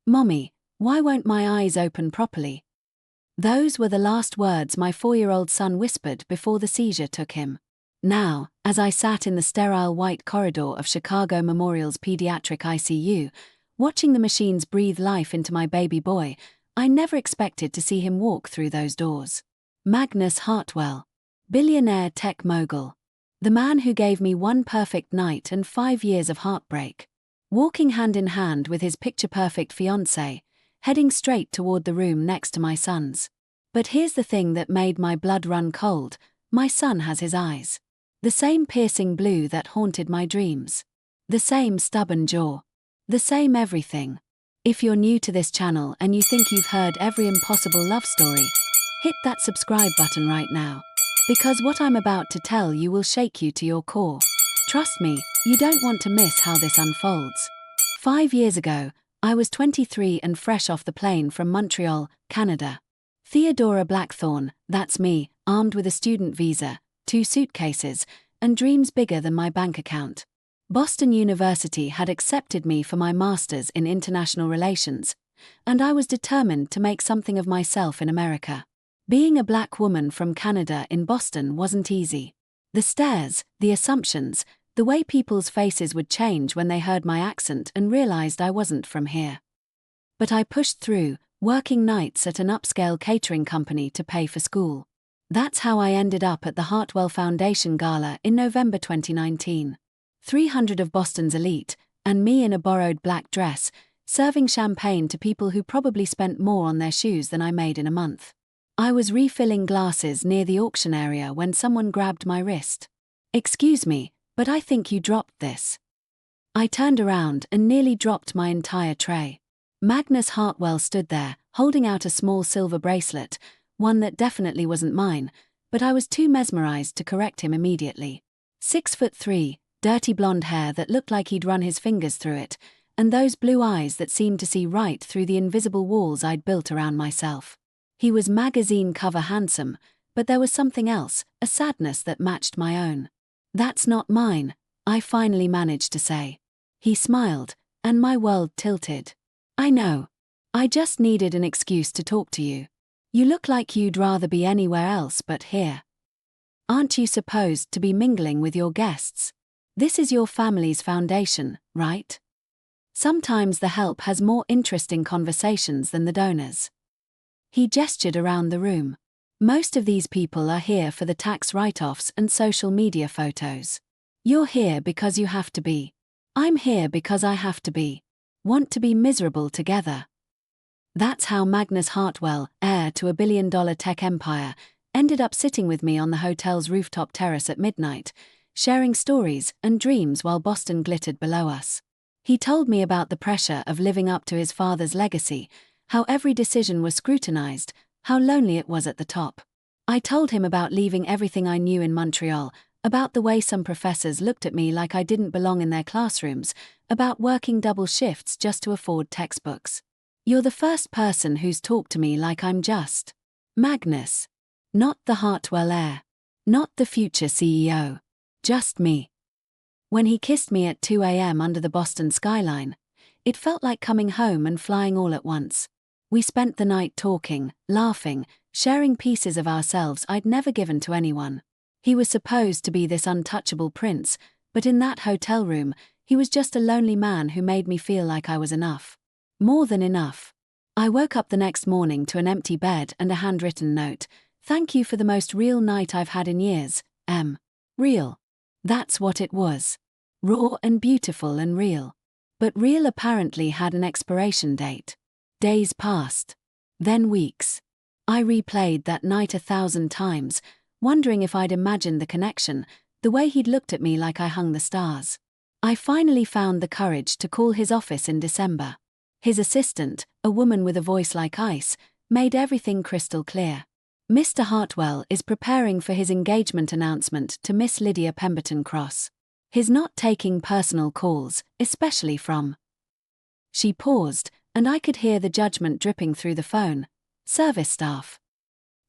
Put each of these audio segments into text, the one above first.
"Mommy, why won't my eyes open properly?" Those were the last words my 4-year-old son whispered before the seizure took him. Now, as I sat in the sterile white corridor of Chicago Memorial's pediatric ICU, watching the machines breathe life into my baby boy, I never expected to see him walk through those doors. Magnus Hartwell, billionaire tech mogul. The man who gave me one perfect night and 5 years of heartbreak. Walking hand in hand with his picture-perfect fiancée, heading straight toward the room next to my son's. But here's the thing that made my blood run cold: my son has his eyes. The same piercing blue that haunted my dreams. The same stubborn jaw. The same everything. If you're new to this channel and you think you've heard every impossible love story, hit that subscribe button right now. Because what I'm about to tell you will shake you to your core. Trust me, you don't want to miss how this unfolds. 5 years ago, I was 23 and fresh off the plane from Montreal, Canada. Theodora Blackthorne, that's me, armed with a student visa, 2 suitcases, and dreams bigger than my bank account. Boston University had accepted me for my master's in international relations, and I was determined to make something of myself in America. Being a black woman from Canada in Boston wasn't easy. The stares, the assumptions, the way people's faces would change when they heard my accent and realized I wasn't from here. But I pushed through, working nights at an upscale catering company to pay for school. That's how I ended up at the Hartwell Foundation Gala in November 2019. 300 of Boston's elite, and me in a borrowed black dress, serving champagne to people who probably spent more on their shoes than I made in a month. I was refilling glasses near the auction area when someone grabbed my wrist. "Excuse me, but I think you dropped this." I turned around and nearly dropped my entire tray. Magnus Hartwell stood there, holding out a small silver bracelet, one that definitely wasn't mine, but I was too mesmerized to correct him immediately. 6'3", dirty blonde hair that looked like he'd run his fingers through it, and those blue eyes that seemed to see right through the invisible walls I'd built around myself. He was magazine cover handsome, but there was something else, a sadness that matched my own. "That's not mine," I finally managed to say. He smiled, and my world tilted. "I know. I just needed an excuse to talk to you. You look like you'd rather be anywhere else but here. Aren't you supposed to be mingling with your guests? This is your family's foundation, right? Sometimes the help has more interesting conversations than the donors." He gestured around the room. "Most of these people are here for the tax write-offs and social media photos. You're here because you have to be. I'm here because I have to be. Want to be miserable together." That's how Magnus Hartwell, heir to a billion-dollar tech empire, ended up sitting with me on the hotel's rooftop terrace at midnight, sharing stories and dreams while Boston glittered below us. He told me about the pressure of living up to his father's legacy, how every decision was scrutinized, how lonely it was at the top. I told him about leaving everything I knew in Montreal, about the way some professors looked at me like I didn't belong in their classrooms, about working double shifts just to afford textbooks. "You're the first person who's talked to me like I'm just Magnus. Not the Hartwell heir. Not the future CEO. Just me." When he kissed me at 2 a.m. under the Boston skyline, it felt like coming home and flying all at once. We spent the night talking, laughing, sharing pieces of ourselves I'd never given to anyone. He was supposed to be this untouchable prince, but in that hotel room, he was just a lonely man who made me feel like I was enough. More than enough. I woke up the next morning to an empty bed and a handwritten note. "Thank you for the most real night I've had in years, M. Real." That's what it was. Raw and beautiful and real. But real apparently had an expiration date. Days passed. Then weeks. I replayed that night 1,000 times, wondering if I'd imagined the connection, the way he'd looked at me like I hung the stars. I finally found the courage to call his office in December. His assistant, a woman with a voice like ice, made everything crystal clear. "Mr. Hartwell is preparing for his engagement announcement to Miss Lydia Pemberton Cross. He's not taking personal calls, especially from..." She paused, and I could hear the judgment dripping through the phone. "Service staff.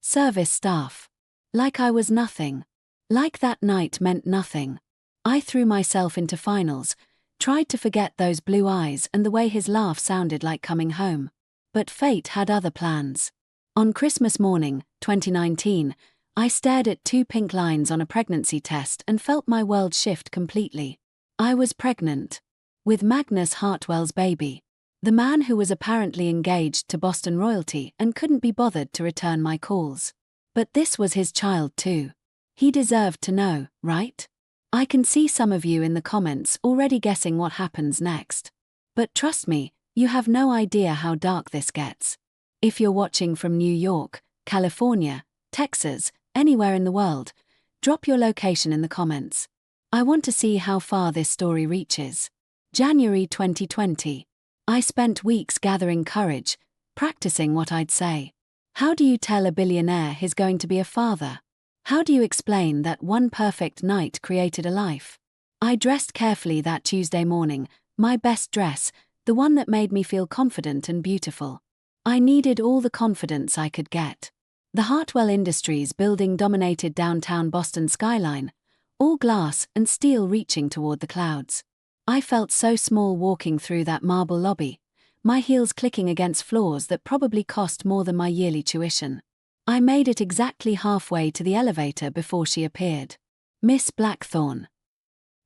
Service staff." Like I was nothing. Like that night meant nothing. I threw myself into finals, Tried to forget those blue eyes and the way his laugh sounded like coming home. But fate had other plans. On Christmas morning, 2019, I stared at 2 pink lines on a pregnancy test and felt my world shift completely. I was pregnant. With Magnus Hartwell's baby. The man who was apparently engaged to Boston royalty and couldn't be bothered to return my calls. But this was his child too. He deserved to know, right? I can see some of you in the comments already guessing what happens next. But trust me, you have no idea how dark this gets. If you're watching from New York, California, Texas, anywhere in the world, drop your location in the comments. I want to see how far this story reaches. January 2020. I spent weeks gathering courage, practicing what I'd say. How do you tell a billionaire he's going to be a father? How do you explain that one perfect night created a life? I dressed carefully that Tuesday morning, my best dress, the one that made me feel confident and beautiful. I needed all the confidence I could get. The Hartwell Industries building dominated downtown Boston skyline, all glass and steel reaching toward the clouds. I felt so small walking through that marble lobby, my heels clicking against floors that probably cost more than my yearly tuition. I made it exactly halfway to the elevator before she appeared. Miss Blackthorne.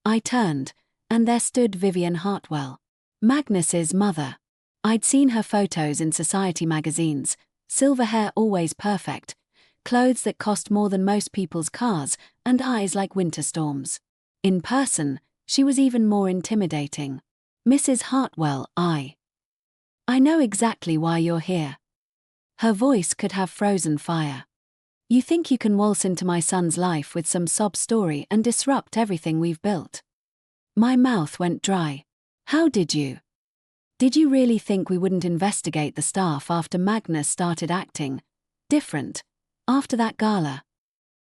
I turned, and there stood Vivian Hartwell, Magnus's mother. I'd seen her photos in society magazines, silver hair always perfect, clothes that cost more than most people's cars, and eyes like winter storms. In person, she was even more intimidating. Mrs. Hartwell, I know exactly why you're here. Her voice could have frozen fire. You think you can waltz into my son's life with some sob story and disrupt everything we've built? My mouth went dry. How did you? Did you really think we wouldn't investigate the staff after Magnus started acting different after that gala?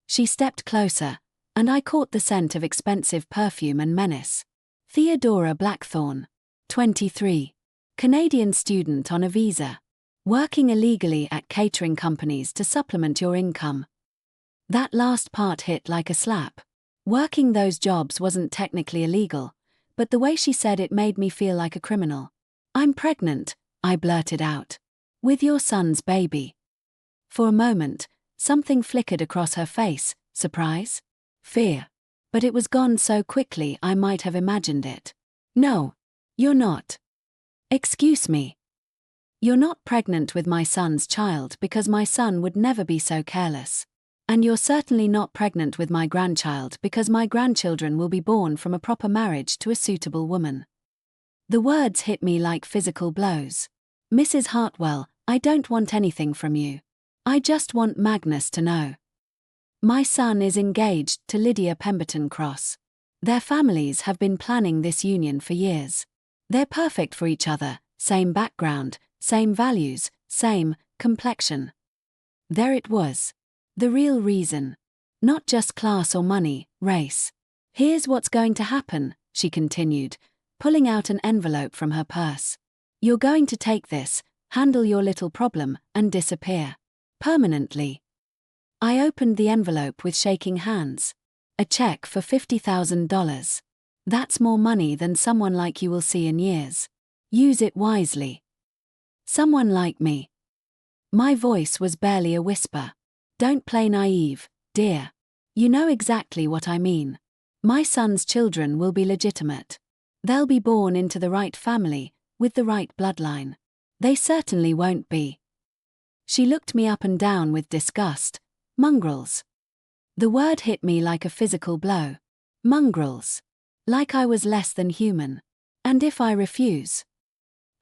She stepped closer, and I caught the scent of expensive perfume and menace. Theodora Blackthorne, 23. Canadian student on a visa. Working illegally at catering companies to supplement your income. That last part hit like a slap. Working those jobs wasn't technically illegal, but the way she said it made me feel like a criminal. I'm pregnant, I blurted out. With your son's baby. For a moment, something flickered across her face, surprise? Fear. But it was gone so quickly I might have imagined it. No, you're not. Excuse me. You're not pregnant with my son's child because my son would never be so careless. And you're certainly not pregnant with my grandchild because my grandchildren will be born from a proper marriage to a suitable woman. The words hit me like physical blows. Mrs. Hartwell, I don't want anything from you. I just want Magnus to know. My son is engaged to Lydia Pemberton Cross. Their families have been planning this union for years. They're perfect for each other, same background, same values, same complexion. There it was. The real reason. Not just class or money, race. Here's what's going to happen, she continued, pulling out an envelope from her purse. You're going to take this, handle your little problem, and disappear. Permanently. I opened the envelope with shaking hands. A check for $50,000. That's more money than someone like you will see in years. Use it wisely. Someone like me. My voice was barely a whisper. Don't play naive, dear. You know exactly what I mean. My son's children will be legitimate. They'll be born into the right family, with the right bloodline. They certainly won't be. She looked me up and down with disgust. Mongrels. The word hit me like a physical blow. Mongrels. Like I was less than human. And if I refuse?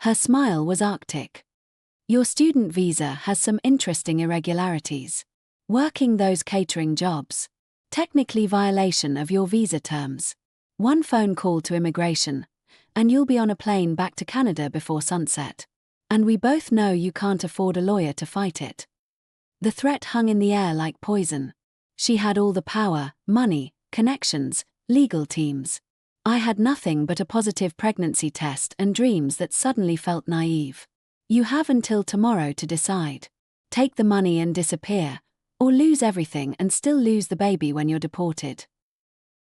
Her smile was arctic. Your student visa has some interesting irregularities. Working those catering jobs. Technically violation of your visa terms. One phone call to immigration, and you'll be on a plane back to Canada before sunset. And we both know you can't afford a lawyer to fight it. The threat hung in the air like poison. She had all the power, money, connections, legal teams. I had nothing but a positive pregnancy test and dreams that suddenly felt naive. You have until tomorrow to decide. Take the money and disappear, or lose everything and still lose the baby when you're deported.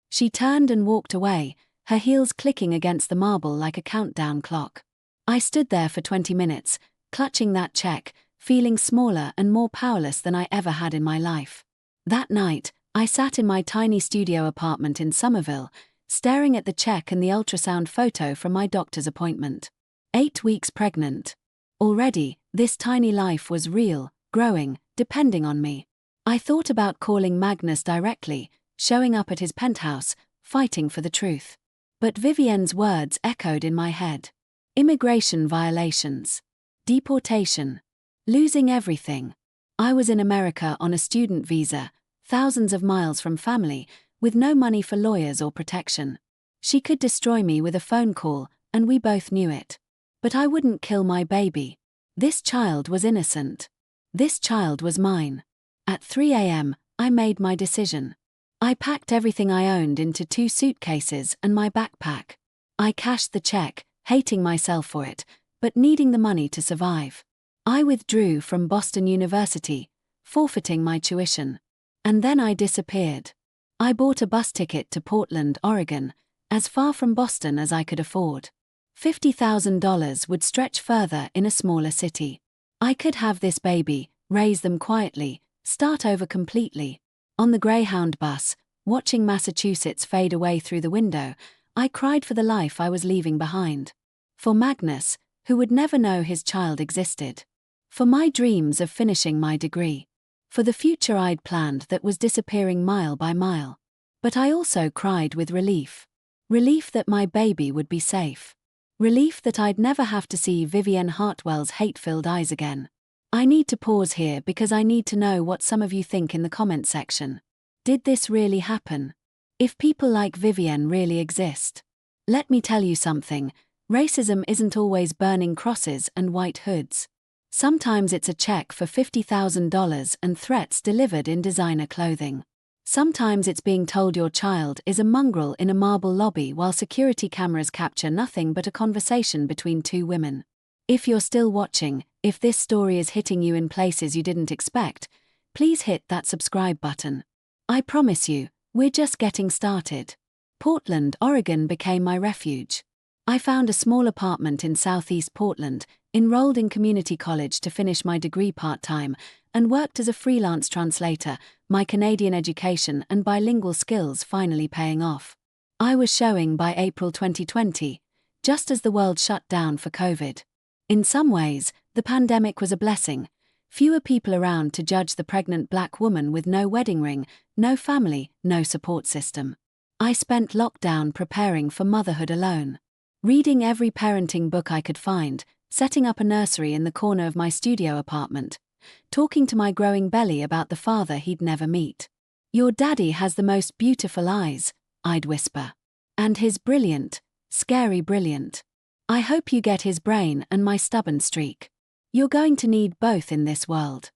She turned and walked away, her heels clicking against the marble like a countdown clock. I stood there for 20 minutes, clutching that check, feeling smaller and more powerless than I ever had in my life. That night, I sat in my tiny studio apartment in Somerville, staring at the check and the ultrasound photo from my doctor's appointment. 8 weeks pregnant. Already, this tiny life was real, growing, depending on me. I thought about calling Magnus directly, showing up at his penthouse, fighting for the truth. But Vivienne's words echoed in my head. Immigration violations. Deportation. Losing everything. I was in America on a student visa, thousands of miles from family, with no money for lawyers or protection. She could destroy me with a phone call, and we both knew it. But I wouldn't kill my baby. This child was innocent. This child was mine. At 3 a.m., I made my decision. I packed everything I owned into 2 suitcases and my backpack. I cashed the check, hating myself for it, but needing the money to survive. I withdrew from Boston University, forfeiting my tuition. And then I disappeared. I bought a bus ticket to Portland, Oregon, as far from Boston as I could afford. $50,000 would stretch further in a smaller city. I could have this baby, raise them quietly, start over completely. On the Greyhound bus, watching Massachusetts fade away through the window, I cried for the life I was leaving behind. For Magnus, who would never know his child existed. For my dreams of finishing my degree. For the future I'd planned that was disappearing mile by mile. But I also cried with relief. Relief that my baby would be safe. Relief that I'd never have to see Vivienne Hartwell's hate-filled eyes again. I need to pause here because I need to know what some of you think in the comment section. Did this really happen? If people like Vivienne really exist? Let me tell you something, racism isn't always burning crosses and white hoods. Sometimes it's a check for $50,000 and threats delivered in designer clothing. Sometimes it's being told your child is a mongrel in a marble lobby while security cameras capture nothing but a conversation between 2 women. If you're still watching, if this story is hitting you in places you didn't expect, please hit that subscribe button. I promise you, we're just getting started. Portland, Oregon became my refuge. I found a small apartment in southeast Portland, enrolled in community college to finish my degree part-time, and worked as a freelance translator, my Canadian education and bilingual skills finally paying off. I was showing by April 2020, just as the world shut down for COVID. In some ways, the pandemic was a blessing. Fewer people around to judge the pregnant black woman with no wedding ring, no family, no support system. I spent lockdown preparing for motherhood alone. Reading every parenting book I could find, setting up a nursery in the corner of my studio apartment, talking to my growing belly about the father he'd never meet. Your daddy has the most beautiful eyes, I'd whisper. And his brilliant, scary brilliant. I hope you get his brain and my stubborn streak. You're going to need both in this world.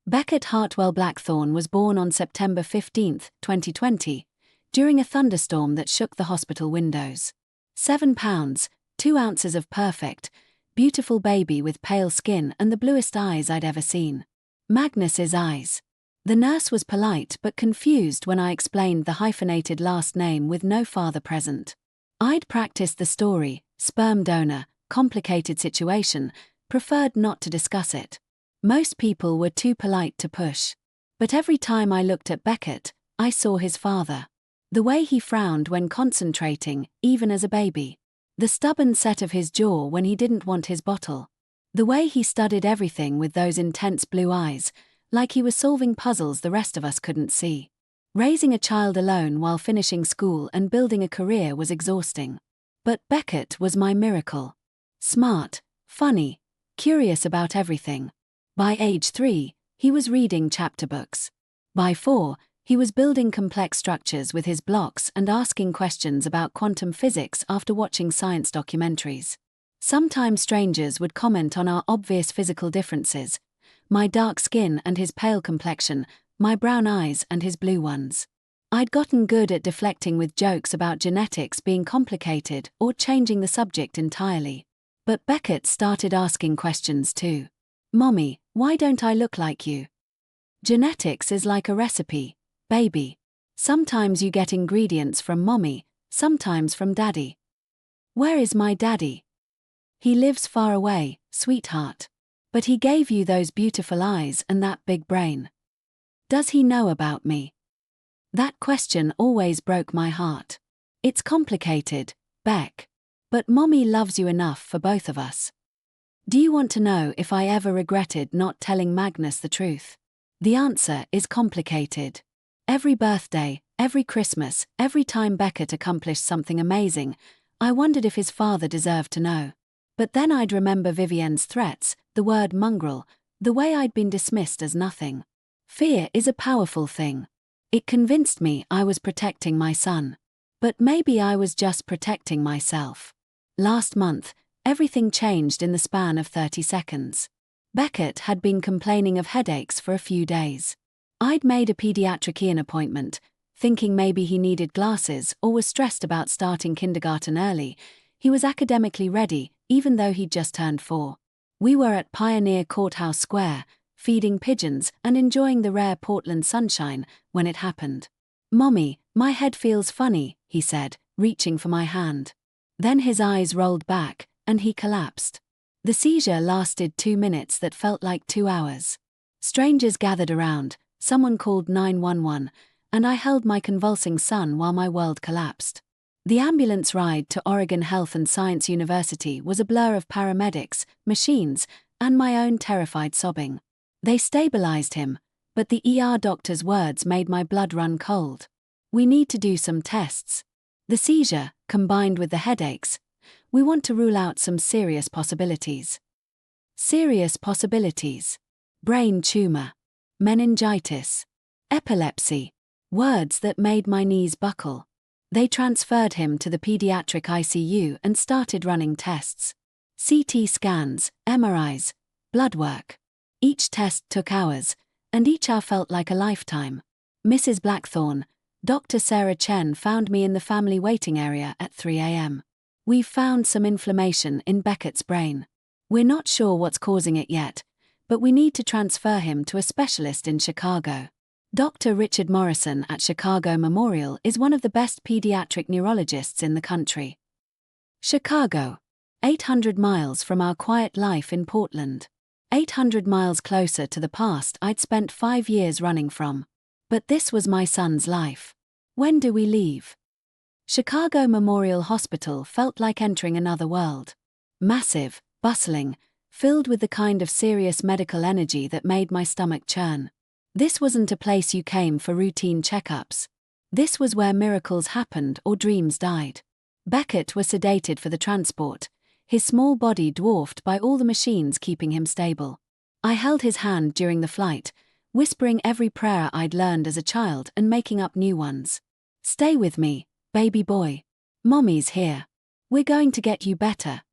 Beckett Hartwell Blackthorne was born on September 15, 2020, during a thunderstorm that shook the hospital windows. 7 pounds, 2 ounces of perfect, beautiful baby with pale skin and the bluest eyes I'd ever seen. Magnus's eyes. The nurse was polite but confused when I explained the hyphenated last name with no father present. I'd practiced the story, sperm donor, complicated situation, preferred not to discuss it. Most people were too polite to push. But every time I looked at Beckett, I saw his father. The way he frowned when concentrating, even as a baby. The stubborn set of his jaw when he didn't want his bottle. The way he studied everything with those intense blue eyes, like he was solving puzzles the rest of us couldn't see. Raising a child alone while finishing school and building a career was exhausting. But Beckett was my miracle. Smart, funny, curious about everything. By age 3, he was reading chapter books. By 4, he was building complex structures with his blocks and asking questions about quantum physics after watching science documentaries. Sometimes strangers would comment on our obvious physical differences, my dark skin and his pale complexion, my brown eyes and his blue ones. I'd gotten good at deflecting with jokes about genetics being complicated or changing the subject entirely. But Beckett started asking questions too. Mommy, why don't I look like you? Genetics is like a recipe, baby. Sometimes you get ingredients from mommy, sometimes from Daddy. Where is my daddy? He lives far away, sweetheart. But he gave you those beautiful eyes and that big brain. Does he know about me? That question always broke my heart. It's complicated, Beck. But Mommy loves you enough for both of us. Do you want to know if I ever regretted not telling Magnus the truth? The answer is complicated. Every birthday, every Christmas, every time Beckett accomplished something amazing, I wondered if his father deserved to know. But then I'd remember Vivienne's threats, the word mongrel, the way I'd been dismissed as nothing. Fear is a powerful thing. It convinced me I was protecting my son. But maybe I was just protecting myself. Last month, everything changed in the span of 30 seconds. Beckett had been complaining of headaches for a few days. I'd made a pediatrician appointment, thinking maybe he needed glasses or was stressed about starting kindergarten early. He was academically ready, even though he'd just turned 4. We were at Pioneer Courthouse Square, feeding pigeons and enjoying the rare Portland sunshine, when it happened. "Mommy, my head feels funny," he said, reaching for my hand. Then his eyes rolled back, and he collapsed. The seizure lasted 2 minutes that felt like 2 hours. Strangers gathered around, someone called 911, and I held my convulsing son while my world collapsed. The ambulance ride to Oregon Health and Science University was a blur of paramedics, machines, and my own terrified sobbing. They stabilized him, but the ER doctor's words made my blood run cold. "We need to do some tests. The seizure, combined with the headaches, we want to rule out some serious possibilities." Serious possibilities. Brain tumor. Meningitis. Epilepsy. Words that made my knees buckle. They transferred him to the pediatric ICU and started running tests. CT scans, MRIs, blood work. Each test took hours, and each hour felt like a lifetime. Mrs. Blackthorne, Dr. Sarah Chen found me in the family waiting area at 3 a.m. "We've found some inflammation in Beckett's brain. We're not sure what's causing it yet, but we need to transfer him to a specialist in Chicago. Dr. Richard Morrison at Chicago Memorial is one of the best pediatric neurologists in the country." Chicago. 800 miles from our quiet life in Portland. 800 miles closer to the past I'd spent 5 years running from. But this was my son's life. When do we leave? Chicago Memorial Hospital felt like entering another world. Massive, bustling, filled with the kind of serious medical energy that made my stomach churn. This wasn't a place you came for routine checkups. This was where miracles happened or dreams died. Beckett was sedated for the transport, his small body dwarfed by all the machines keeping him stable. I held his hand during the flight, whispering every prayer I'd learned as a child and making up new ones. "Stay with me, baby boy. Mommy's here. We're going to get you better."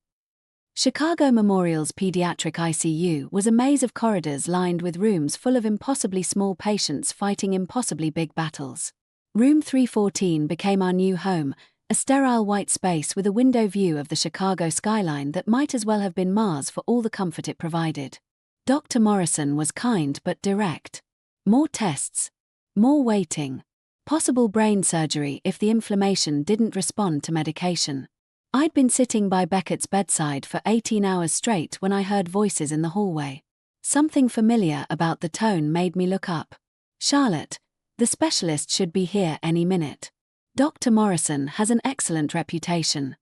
Chicago Memorial's pediatric ICU was a maze of corridors lined with rooms full of impossibly small patients fighting impossibly big battles. Room 314 became our new home, a sterile white space with a window view of the Chicago skyline that might as well have been Mars for all the comfort it provided. Dr. Morrison was kind but direct. More tests. More waiting. Possible brain surgery if the inflammation didn't respond to medication. I'd been sitting by Beckett's bedside for 18 hours straight when I heard voices in the hallway. Something familiar about the tone made me look up. "Charlotte, the specialist should be here any minute. Dr. Morrison has an excellent reputation."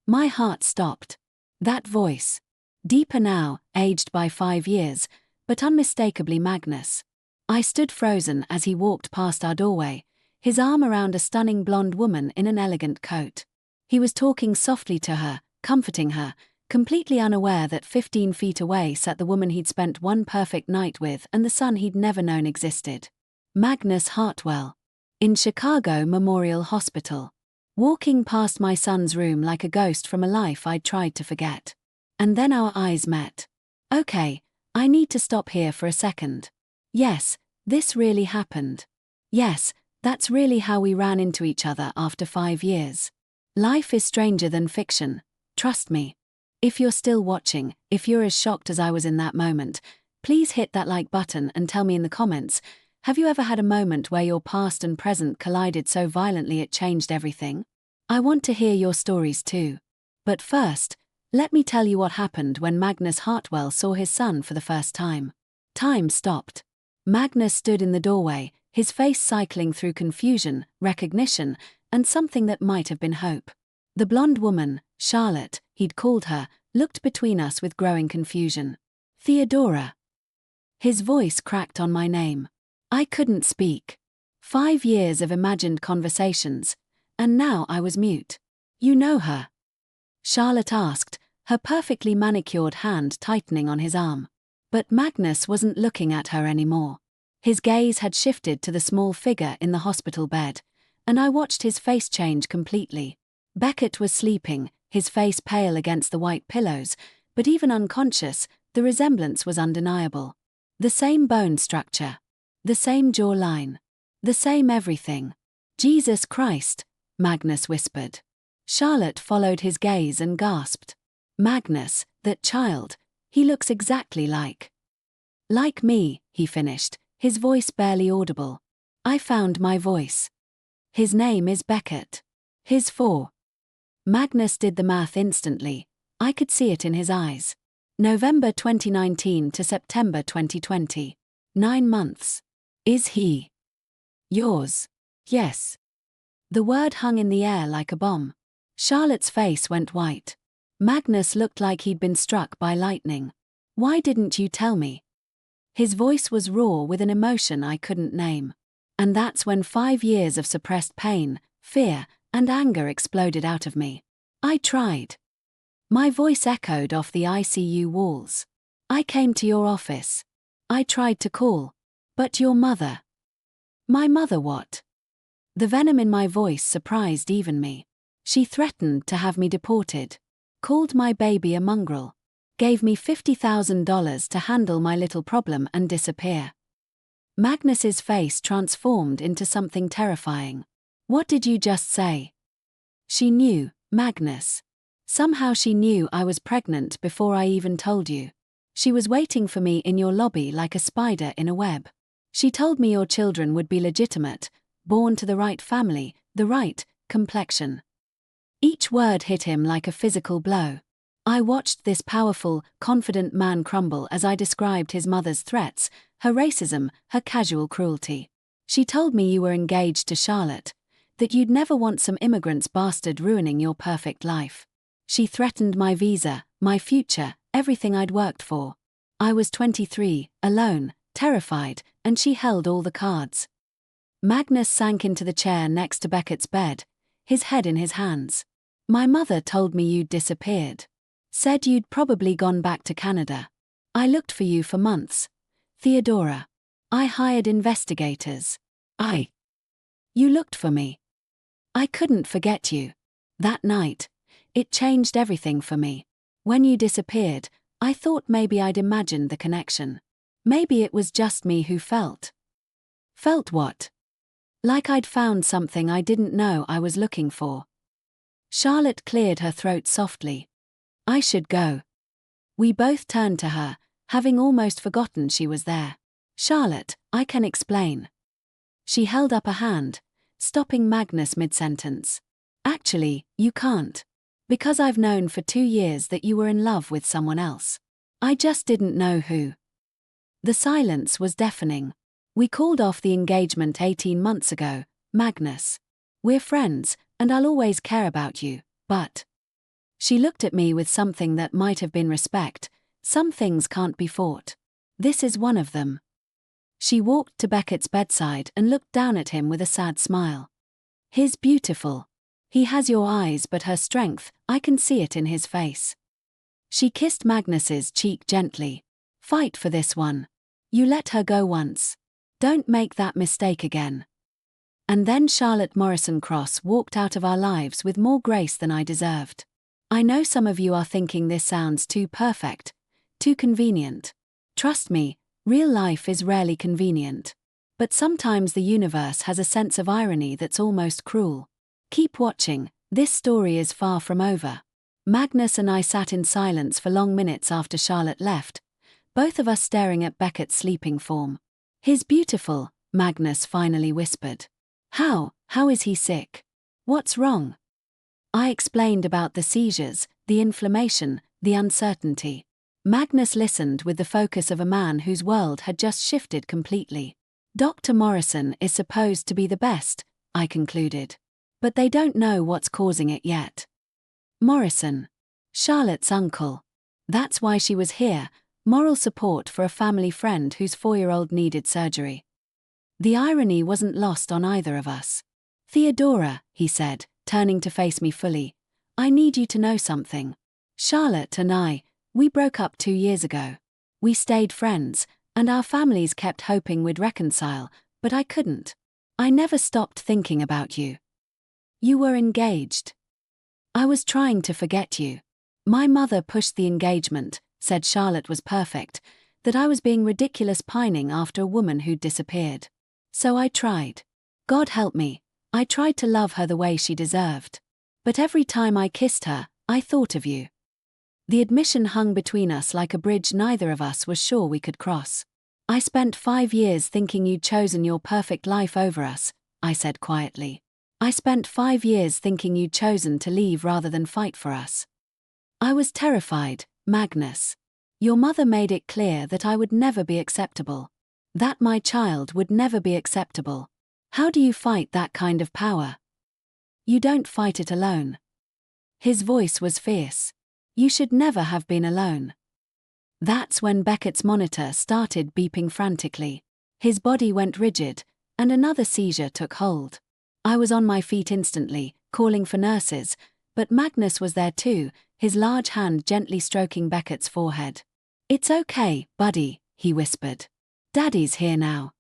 My heart stopped. That voice. Deeper now, aged by 5 years, but unmistakably Magnus. I stood frozen as he walked past our doorway, his arm around a stunning blonde woman in an elegant coat. He was talking softly to her, comforting her, completely unaware that 15 feet away sat the woman he'd spent one perfect night with and the son he'd never known existed. Magnus Hartwell. In Chicago Memorial Hospital. Walking past my son's room like a ghost from a life I'd tried to forget. And then our eyes met. "Okay, I need to stop here for a second. Yes, this really happened. Yes, that's really how we ran into each other after 5 years. Life is stranger than fiction, trust me." If you're still watching, if you're as shocked as I was in that moment, please hit that like button and tell me in the comments, have you ever had a moment where your past and present collided so violently it changed everything? I want to hear your stories too. But first, let me tell you what happened when Magnus Hartwell saw his son for the first time. Time stopped. Magnus stood in the doorway, his face cycling through confusion, recognition, and something that might have been hope. The blonde woman, Charlotte, he'd called her, looked between us with growing confusion. Theodora. His voice cracked on my name. I couldn't speak. 5 years of imagined conversations, and now I was mute. You know her? Charlotte asked, her perfectly manicured hand tightening on his arm. But Magnus wasn't looking at her anymore. His gaze had shifted to the small figure in the hospital bed, and I watched his face change completely. Beckett was sleeping, his face pale against the white pillows, but even unconscious, the resemblance was undeniable. The same bone structure. The same jawline. The same everything. Jesus Christ, Magnus whispered. Charlotte followed his gaze and gasped. Magnus, that child, he looks exactly like. Like me, he finished, his voice barely audible. I found my voice. His name is Beckett. His 4. Magnus did the math instantly. I could see it in his eyes. November 2019 to September 2020. 9 months. Is he yours? Yes. The word hung in the air like a bomb. Charlotte's face went white. Magnus looked like he'd been struck by lightning. Why didn't you tell me? His voice was raw with an emotion I couldn't name. And that's when 5 years of suppressed pain, fear, and anger exploded out of me. I tried. My voice echoed off the ICU walls. I came to your office. I tried to call. But your mother. My mother what? The venom in my voice surprised even me. She threatened to have me deported. Called my baby a mongrel. Gave me $50,000 to handle my little problem and disappear. Magnus's face transformed into something terrifying. What did you just say? She knew, Magnus. Somehow she knew I was pregnant before I even told you. She was waiting for me in your lobby like a spider in a web. She told me your children would be legitimate, born to the right family, the right complexion. Each word hit him like a physical blow. I watched this powerful, confident man crumble as I described his mother's threats, her racism, her casual cruelty. She told me you were engaged to Charlotte, that you'd never want some immigrant's bastard ruining your perfect life. She threatened my visa, my future, everything I'd worked for. I was 23, alone, terrified, and she held all the cards. Magnus sank into the chair next to Beckett's bed, his head in his hands. My mother told me you'd disappeared. Said you'd probably gone back to Canada. I looked for you for months. Theodora. I hired investigators. You looked for me. I couldn't forget you. That night, it changed everything for me. When you disappeared, I thought maybe I'd imagined the connection. Maybe it was just me who felt. Felt what? Like I'd found something I didn't know I was looking for. Charlotte cleared her throat softly. I should go. We both turned to her, having almost forgotten she was there. Charlotte, I can explain. She held up a hand, stopping Magnus mid-sentence. Actually, you can't. Because I've known for 2 years that you were in love with someone else. I just didn't know who. The silence was deafening. We called off the engagement 18 months ago, Magnus. We're friends, and I'll always care about you, but... She looked at me with something that might have been respect. Some things can't be fought. This is one of them. She walked to Beckett's bedside and looked down at him with a sad smile. He's beautiful. He has your eyes but her strength, I can see it in his face. She kissed Magnus's cheek gently. Fight for this one. You let her go once. Don't make that mistake again. And then Charlotte Morrison Cross walked out of our lives with more grace than I deserved. I know some of you are thinking this sounds too perfect, too convenient. Trust me, real life is rarely convenient. But sometimes the universe has a sense of irony that's almost cruel. Keep watching, this story is far from over. Magnus and I sat in silence for long minutes after Charlotte left, both of us staring at Beckett's sleeping form. He's beautiful, Magnus finally whispered. How is he sick? What's wrong? I explained about the seizures, the inflammation, the uncertainty. Magnus listened with the focus of a man whose world had just shifted completely. Dr. Morrison is supposed to be the best, I concluded. But they don't know what's causing it yet. Morrison. Charlotte's uncle. That's why she was here, moral support for a family friend whose 4-year-old needed surgery. The irony wasn't lost on either of us. Theodora, he said, turning to face me fully, I need you to know something. Charlotte and I, we broke up 2 years ago. We stayed friends, and our families kept hoping we'd reconcile, but I couldn't. I never stopped thinking about you. You were engaged. I was trying to forget you. My mother pushed the engagement, said Charlotte was perfect, that I was being ridiculous pining after a woman who'd disappeared. So I tried. God help me, I tried to love her the way she deserved. But every time I kissed her, I thought of you. The admission hung between us like a bridge neither of us was sure we could cross. I spent 5 years thinking you'd chosen your perfect life over us, I said quietly. I spent 5 years thinking you'd chosen to leave rather than fight for us. I was terrified, Magnus. Your mother made it clear that I would never be acceptable. That my child would never be acceptable. How do you fight that kind of power? You don't fight it alone. His voice was fierce. You should never have been alone. That's when Beckett's monitor started beeping frantically. His body went rigid, and another seizure took hold. I was on my feet instantly, calling for nurses, but Magnus was there too, his large hand gently stroking Beckett's forehead. It's okay, buddy, he whispered. Daddy's here now.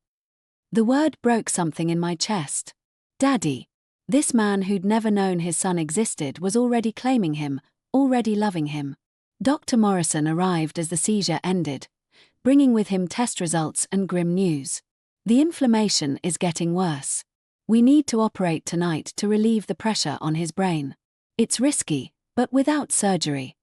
The word broke something in my chest. Daddy. This man who'd never known his son existed was already claiming him, already loving him. Dr. Morrison arrived as the seizure ended, bringing with him test results and grim news. The inflammation is getting worse. We need to operate tonight to relieve the pressure on his brain. It's risky, but without surgery.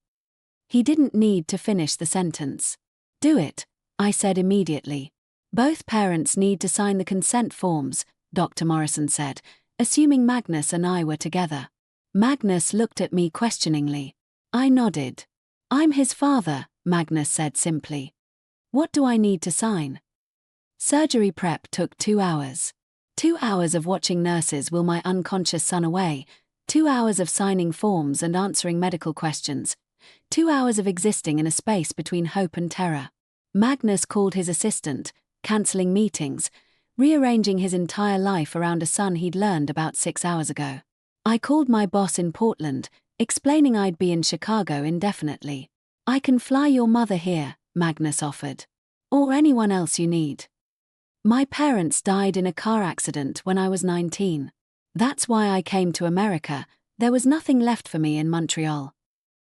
He didn't need to finish the sentence. Do it, I said immediately. Both parents need to sign the consent forms, Dr. Morrison said, assuming Magnus and I were together. Magnus looked at me questioningly. I nodded. I'm his father, Magnus said simply. What do I need to sign? Surgery prep took 2 hours. 2 hours of watching nurses will my unconscious son away, 2 hours of signing forms and answering medical questions, 2 hours of existing in a space between hope and terror. Magnus called his assistant, cancelling meetings, rearranging his entire life around a son he'd learned about 6 hours ago. I called my boss in Portland, explaining I'd be in Chicago indefinitely. I can fly your mother here, Magnus offered. Or anyone else you need. My parents died in a car accident when I was 19. That's why I came to America, there was nothing left for me in Montreal.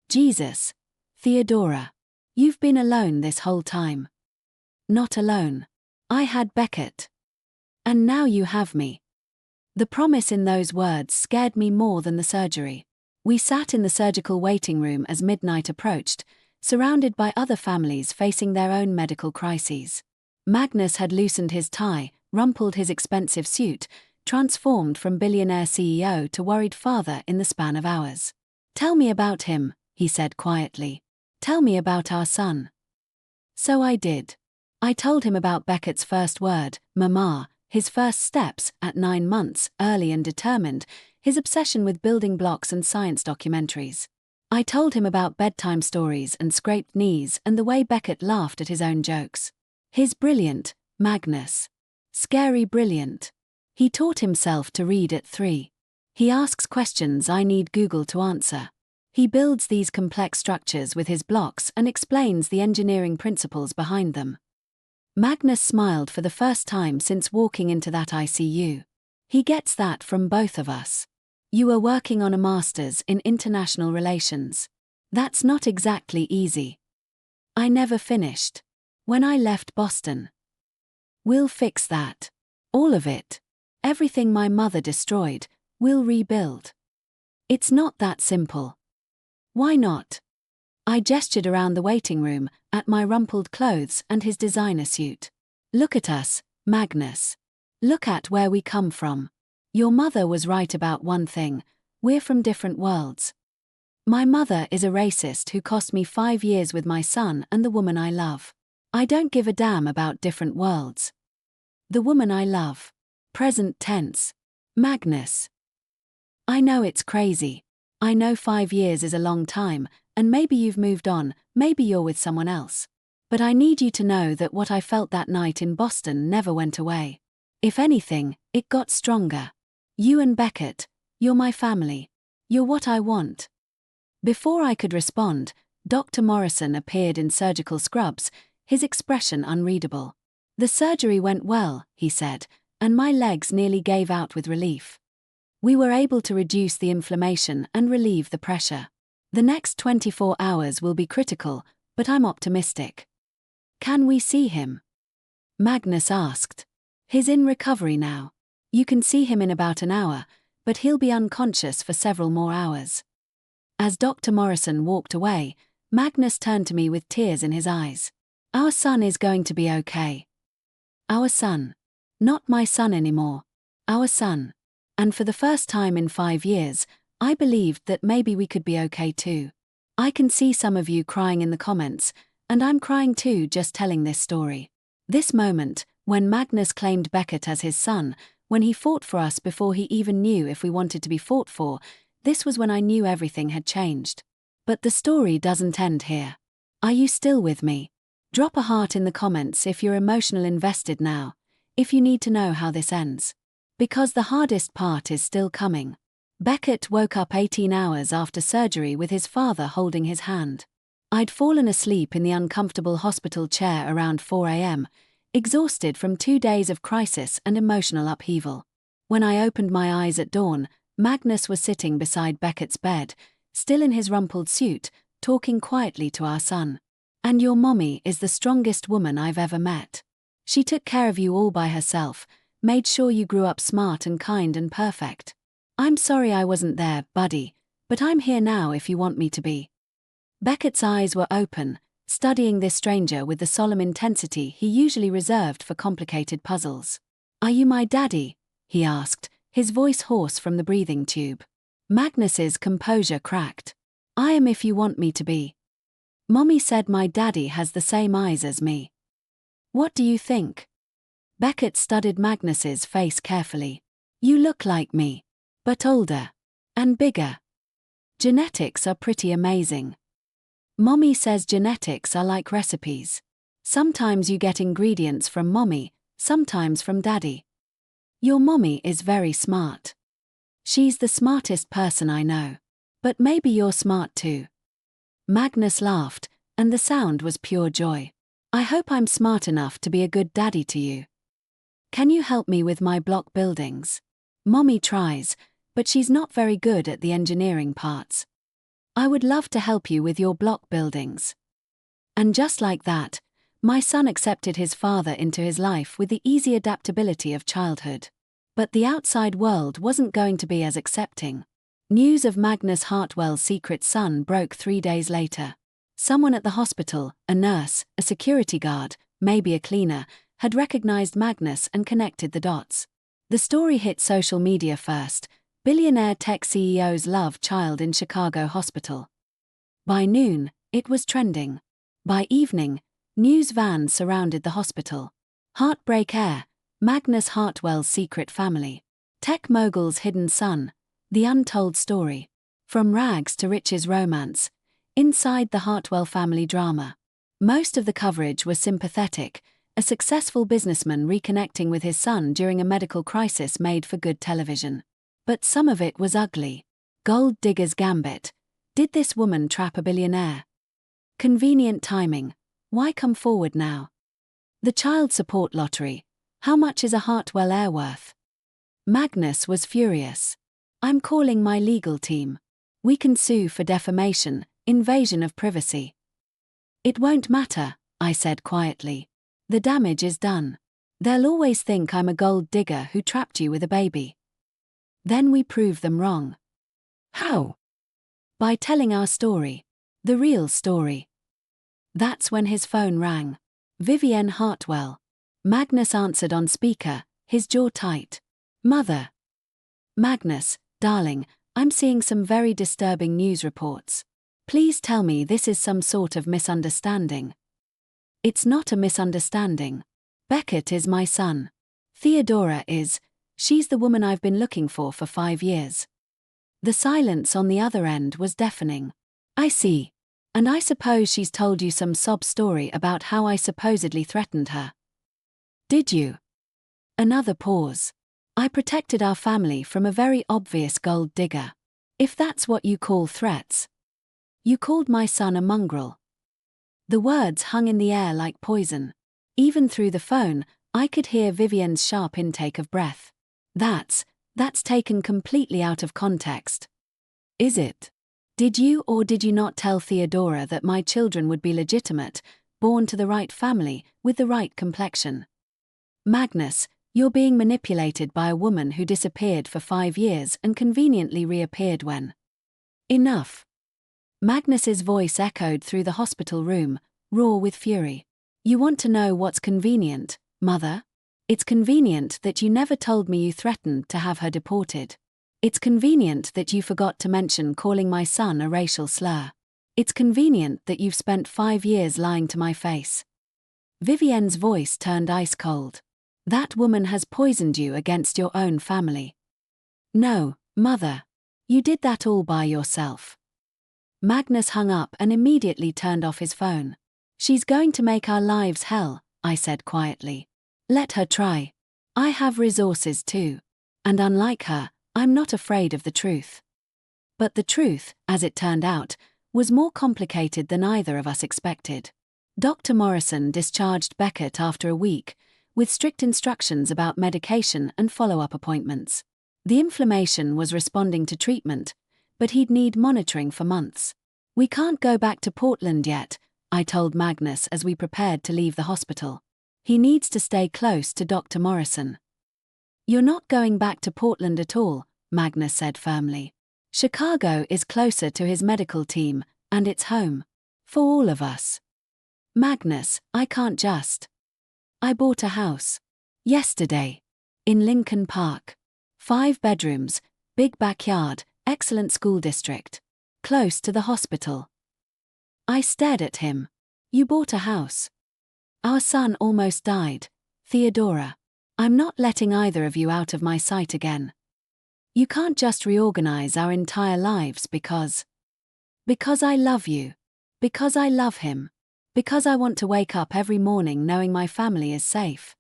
Jesus. Theodora. You've been alone this whole time. Not alone. I had Beckett. And now you have me. The promise in those words scared me more than the surgery. We sat in the surgical waiting room as midnight approached, surrounded by other families facing their own medical crises. Magnus had loosened his tie, rumpled his expensive suit, transformed from billionaire CEO to worried father in the span of hours. Tell me about him, he said quietly. Tell me about our son. So I did. I told him about Beckett's first word, mama, his first steps at 9 months, early and determined, his obsession with building blocks and science documentaries. I told him about bedtime stories and scraped knees and the way Beckett laughed at his own jokes. His brilliant, Magnus. Scary brilliant. He taught himself to read at 3. He asks questions I need Google to answer. He builds these complex structures with his blocks and explains the engineering principles behind them. Magnus smiled for the first time since walking into that ICU. He gets that from both of us. You are working on a master's in international relations. That's not exactly easy. I never finished. When I left Boston. We'll fix that. All of it. Everything my mother destroyed, we'll rebuild. It's not that simple. Why not? I gestured around the waiting room, at my rumpled clothes and his designer suit. Look at us, Magnus. Look at where we come from. Your mother was right about one thing. We're from different worlds. My mother is a racist who cost me 5 years with my son and the woman I love. I don't give a damn about different worlds. The woman I love. Present tense. Magnus. I know it's crazy. I know 5 years is a long time, and maybe you've moved on, maybe you're with someone else. But I need you to know that what I felt that night in Boston never went away. If anything, it got stronger. You and Beckett, you're my family. You're what I want. Before I could respond, Dr. Morrison appeared in surgical scrubs, his expression unreadable. The surgery went well, he said, and my legs nearly gave out with relief. We were able to reduce the inflammation and relieve the pressure. The next 24 hours will be critical, but I'm optimistic. Can we see him? Magnus asked. He's in recovery now. You can see him in about an hour, but he'll be unconscious for several more hours. As Dr. Morrison walked away, Magnus turned to me with tears in his eyes. Our son is going to be okay. Our son. Not my son anymore. Our son. And for the first time in 5 years, I believed that maybe we could be okay too. I can see some of you crying in the comments, and I'm crying too just telling this story. This moment, when Magnus claimed Beckett as his son, when he fought for us before he even knew if we wanted to be fought for, this was when I knew everything had changed. But the story doesn't end here. Are you still with me? Drop a heart in the comments if you're emotional invested now, if you need to know how this ends. Because the hardest part is still coming. Beckett woke up 18 hours after surgery with his father holding his hand. I'd fallen asleep in the uncomfortable hospital chair around 4 a.m., exhausted from 2 days of crisis and emotional upheaval. When I opened my eyes at dawn, Magnus was sitting beside Beckett's bed, still in his rumpled suit, talking quietly to our son. And your mommy is the strongest woman I've ever met. She took care of you all by herself, made sure you grew up smart and kind and perfect. I'm sorry I wasn't there, buddy, but I'm here now if you want me to be. Beckett's eyes were open, studying this stranger with the solemn intensity he usually reserved for complicated puzzles. Are you my daddy? He asked, his voice hoarse from the breathing tube. Magnus's composure cracked. I am if you want me to be. Mommy said my daddy has the same eyes as me. What do you think? Beckett studied Magnus's face carefully. You look like me, but older. And bigger. Genetics are pretty amazing. Mommy says genetics are like recipes. Sometimes you get ingredients from mommy, sometimes from daddy. Your mommy is very smart. She's the smartest person I know. But maybe you're smart too. Magnus laughed, and the sound was pure joy. I hope I'm smart enough to be a good daddy to you. Can you help me with my block buildings? Mommy tries, but she's not very good at the engineering parts. I would love to help you with your block buildings. And just like that, my son accepted his father into his life with the easy adaptability of childhood. But the outside world wasn't going to be as accepting. News of Magnus Hartwell's secret son broke 3 days later. Someone at the hospital, a nurse, a security guard, maybe a cleaner, had recognized Magnus and connected the dots. The story hit social media first. Billionaire tech CEO's love child in Chicago hospital. By noon, it was trending. By evening, news vans surrounded the hospital. Heartbreak Air, Magnus Hartwell's secret family. Tech mogul's hidden son. The untold story. From rags to riches romance. Inside the Hartwell family drama. Most of the coverage was sympathetic, a successful businessman reconnecting with his son during a medical crisis made for good television. But some of it was ugly. Gold digger's gambit. Did this woman trap a billionaire? Convenient timing. Why come forward now? The child support lottery. How much is a Hartwell heir worth? Magnus was furious. I'm calling my legal team. We can sue for defamation, invasion of privacy. It won't matter, I said quietly. The damage is done. They'll always think I'm a gold digger who trapped you with a baby. Then we prove them wrong. How? By telling our story. The real story. That's when his phone rang. Vivienne Hartwell. Magnus answered on speaker, his jaw tight. Mother. Magnus, darling, I'm seeing some very disturbing news reports. Please tell me this is some sort of misunderstanding." "It's not a misunderstanding. Beckett is my son. Theodora is. She's the woman I've been looking for 5 years." The silence on the other end was deafening. "I see. And I suppose she's told you some sob story about how I supposedly threatened her." "Did you?" Another pause. "I protected our family from a very obvious gold digger. If that's what you call threats." "You called my son a mongrel." The words hung in the air like poison. Even through the phone, I could hear Vivienne's sharp intake of breath. That's taken completely out of context." "Is it? Did you or did you not tell Theodora that my children would be legitimate, born to the right family, with the right complexion?" "Magnus, you're being manipulated by a woman who disappeared for 5 years and conveniently reappeared when—" "Enough." Magnus's voice echoed through the hospital room, raw with fury. "You want to know what's convenient, Mother? It's convenient that you never told me you threatened to have her deported. It's convenient that you forgot to mention calling my son a racial slur. It's convenient that you've spent 5 years lying to my face." Vivienne's voice turned ice cold. "That woman has poisoned you against your own family." "No, Mother. You did that all by yourself." Magnus hung up and immediately turned off his phone. "She's going to make our lives hell," I said quietly. "Let her try. I have resources too. And unlike her, I'm not afraid of the truth." But the truth, as it turned out, was more complicated than either of us expected. Dr. Morrison discharged Beckett after a week, with strict instructions about medication and follow-up appointments. The inflammation was responding to treatment, but he'd need monitoring for months. "We can't go back to Portland yet," I told Magnus as we prepared to leave the hospital. "He needs to stay close to Dr. Morrison." "You're not going back to Portland at all," Magnus said firmly. "Chicago is closer to his medical team, and it's home. For all of us." "Magnus, I can't just." "I bought a house. Yesterday. In Lincoln Park. 5 bedrooms, big backyard, excellent school district. Close to the hospital." I stared at him. "You bought a house? Our son almost died. Theodora. I'm not letting either of you out of my sight again. You can't just reorganize our entire lives because I love you. Because I love him. Because I want to wake up every morning knowing my family is safe."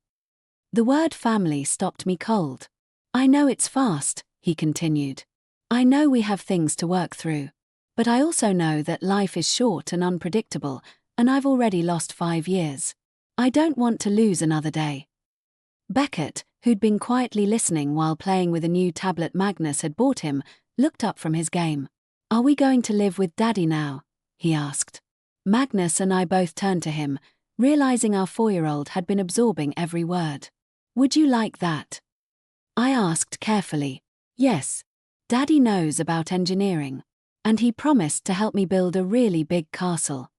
The word family stopped me cold. "I know it's fast," he continued. "I know we have things to work through. But I also know that life is short and unpredictable, and I've already lost 5 years. I don't want to lose another day." Beckett, who'd been quietly listening while playing with a new tablet Magnus had bought him, looked up from his game. "Are we going to live with Daddy now?" he asked. Magnus and I both turned to him, realizing our 4-year-old had been absorbing every word. "Would you like that?" I asked carefully. "Yes. Daddy knows about engineering. And he promised to help me build a really big castle."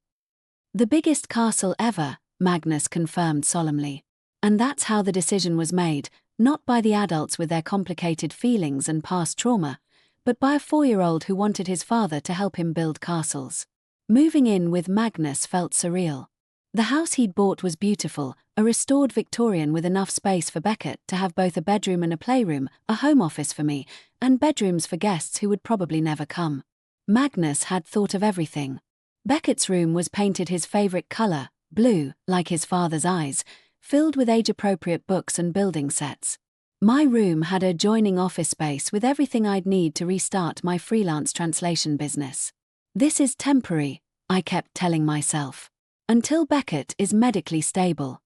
"The biggest castle ever," Magnus confirmed solemnly. And that's how the decision was made, not by the adults with their complicated feelings and past trauma, but by a 4-year-old who wanted his father to help him build castles. Moving in with Magnus felt surreal. The house he'd bought was beautiful, a restored Victorian with enough space for Beckett to have both a bedroom and a playroom, a home office for me, and bedrooms for guests who would probably never come. Magnus had thought of everything. Beckett's room was painted his favorite color, blue, like his father's eyes, filled with age-appropriate books and building sets. My room had a adjoining office space with everything I'd need to restart my freelance translation business. "This is temporary," I kept telling myself, "until Beckett is medically stable."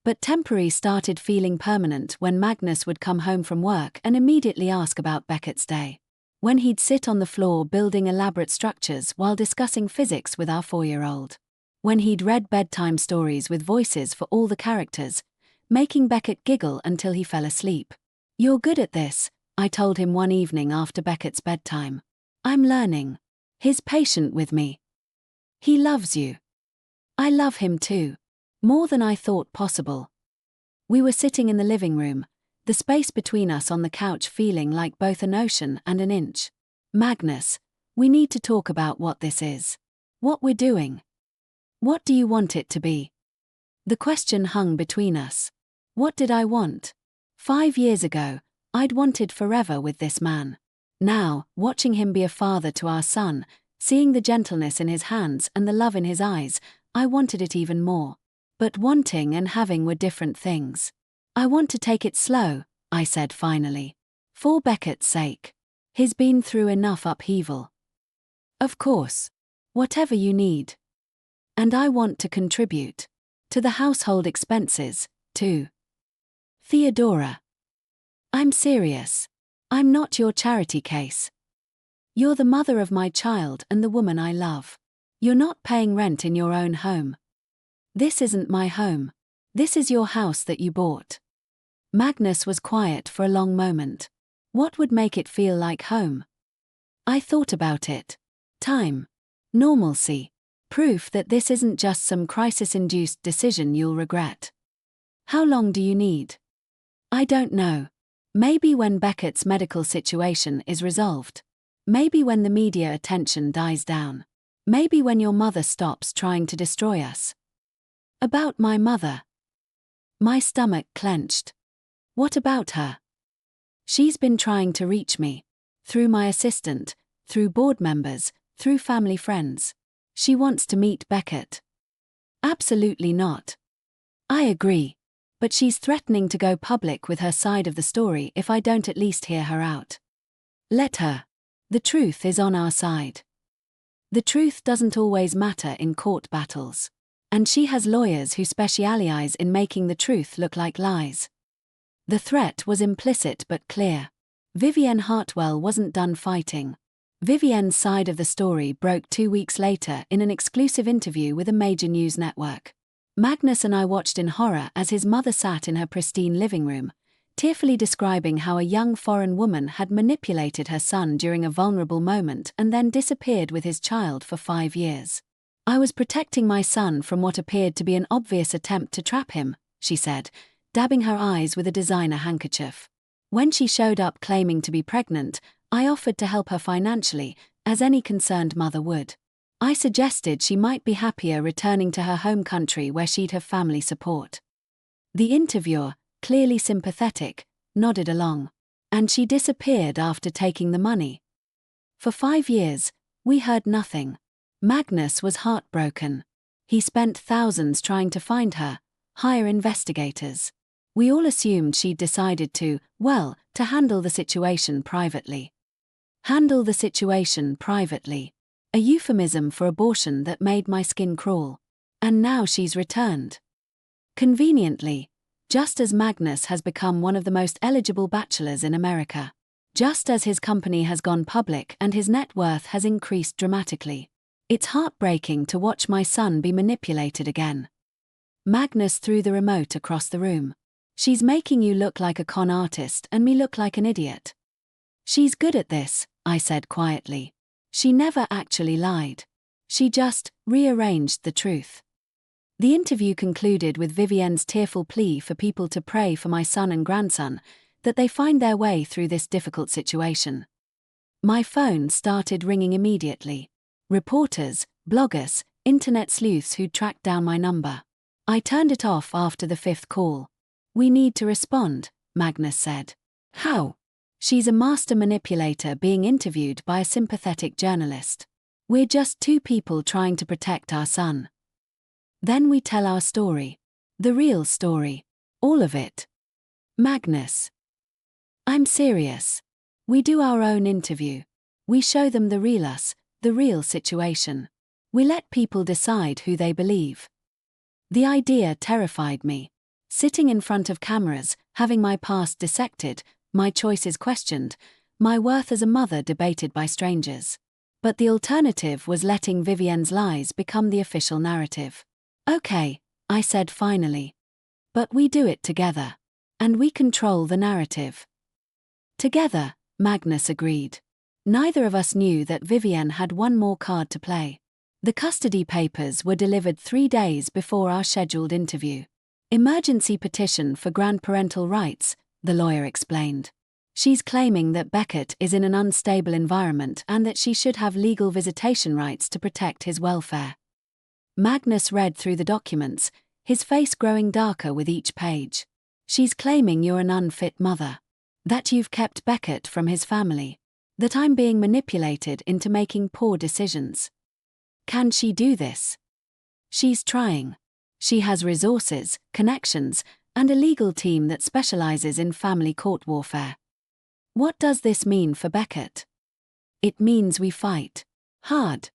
But temporary started feeling permanent when Magnus would come home from work and immediately ask about Beckett's day. When he'd sit on the floor building elaborate structures while discussing physics with our 4-year-old. When he'd read bedtime stories with voices for all the characters, making Beckett giggle until he fell asleep. "You're good at this," I told him one evening after Beckett's bedtime. "I'm learning. He's patient with me. He loves you. I love him too. More than I thought possible." We were sitting in the living room, the space between us on the couch feeling like both an ocean and an inch. Magnus, we need to talk about what this is. What we're doing. What do you want it to be? The question hung between us. What did I want? 5 years ago, I'd wanted forever with this man. Now, watching him be a father to our son, seeing the gentleness in his hands and the love in his eyes, I wanted it even more. But wanting and having were different things. I want to take it slow, I said finally. For Beckett's sake. He's been through enough upheaval. Of course. Whatever you need. And I want to contribute. To the household expenses, too. Theodora. I'm serious. I'm not your charity case. You're the mother of my child and the woman I love. You're not paying rent in your own home. This isn't my home. This is your house that you bought. Magnus was quiet for a long moment. What would make it feel like home? I thought about it. Time. Normalcy. Proof that this isn't just some crisis-induced decision you'll regret. How long do you need? I don't know. Maybe when Beckett's medical situation is resolved. Maybe when the media attention dies down. Maybe when your mother stops trying to destroy us. About my mother. My stomach clenched. What about her? She's been trying to reach me. Through my assistant, through board members, through family friends. She wants to meet Beckett. Absolutely not. I agree. But she's threatening to go public with her side of the story if I don't at least hear her out. Let her. The truth is on our side. The truth doesn't always matter in court battles. And she has lawyers who specialize in making the truth look like lies. The threat was implicit but clear. Vivienne Hartwell wasn't done fighting. Vivienne's side of the story broke 2 weeks later in an exclusive interview with a major news network. Magnus and I watched in horror as his mother sat in her pristine living room, tearfully describing how a young foreign woman had manipulated her son during a vulnerable moment and then disappeared with his child for 5 years. I was protecting my son from what appeared to be an obvious attempt to trap him, she said, dabbing her eyes with a designer handkerchief. When she showed up claiming to be pregnant, I offered to help her financially, as any concerned mother would. I suggested she might be happier returning to her home country where she'd have family support. The interviewer, clearly sympathetic, nodded along. And she disappeared after taking the money. For 5 years, we heard nothing. Magnus was heartbroken. He spent thousands trying to find her, hire investigators. We all assumed she'd decided to handle the situation privately. Handle the situation privately. A euphemism for abortion that made my skin crawl. And now she's returned. Conveniently, just as Magnus has become one of the most eligible bachelors in America. Just as his company has gone public and his net worth has increased dramatically. It's heartbreaking to watch my son be manipulated again. Magnus threw the remote across the room. She's making you look like a con artist and me look like an idiot. She's good at this, I said quietly. She never actually lied. She just rearranged the truth. The interview concluded with Vivienne's tearful plea for people to pray for my son and grandson, that they find their way through this difficult situation. My phone started ringing immediately. Reporters, bloggers, internet sleuths who'd tracked down my number. I turned it off after the 5th call. We need to respond, Magnus said. How? She's a master manipulator being interviewed by a sympathetic journalist. We're just 2 people trying to protect our son. Then we tell our story. The real story. All of it. Magnus. I'm serious. We do our own interview. We show them the real us, the real situation. We let people decide who they believe. The idea terrified me. Sitting in front of cameras, having my past dissected, my choices questioned, my worth as a mother debated by strangers. But the alternative was letting Vivienne's lies become the official narrative. Okay, I said finally. But we do it together. And we control the narrative. Together, Magnus agreed. Neither of us knew that Vivienne had one more card to play. The custody papers were delivered 3 days before our scheduled interview. Emergency petition for grandparental rights, the lawyer explained. She's claiming that Beckett is in an unstable environment and that she should have legal visitation rights to protect his welfare. Magnus read through the documents, his face growing darker with each page. She's claiming you're an unfit mother. That you've kept Beckett from his family. That I'm being manipulated into making poor decisions. Can she do this? She's trying. She has resources, connections, and a legal team that specializes in family court warfare. What does this mean for Beckett? It means we fight. Hard.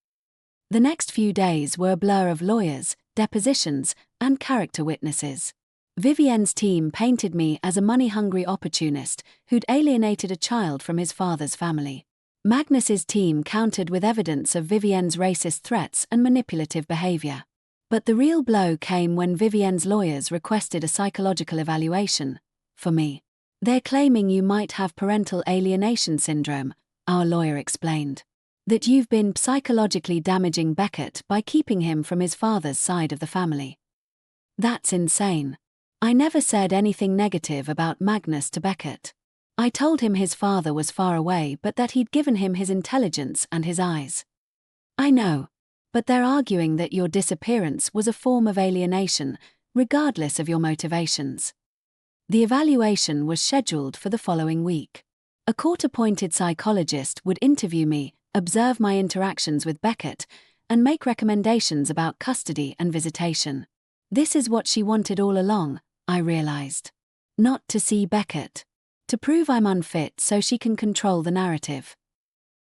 The next few days were a blur of lawyers, depositions, and character witnesses. Vivienne's team painted me as a money-hungry opportunist who'd alienated a child from his father's family. Magnus's team countered with evidence of Vivienne's racist threats and manipulative behavior. But the real blow came when Vivienne's lawyers requested a psychological evaluation. For me. They're claiming you might have parental alienation syndrome, our lawyer explained. That you've been psychologically damaging Beckett by keeping him from his father's side of the family. That's insane. I never said anything negative about Magnus to Beckett. I told him his father was far away but that he'd given him his intelligence and his eyes. I know. But they're arguing that your disappearance was a form of alienation, regardless of your motivations. The evaluation was scheduled for the following week. A court-appointed psychologist would interview me, observe my interactions with Beckett, and make recommendations about custody and visitation. This is what she wanted all along, I realized. Not to see Beckett. To prove I'm unfit so she can control the narrative.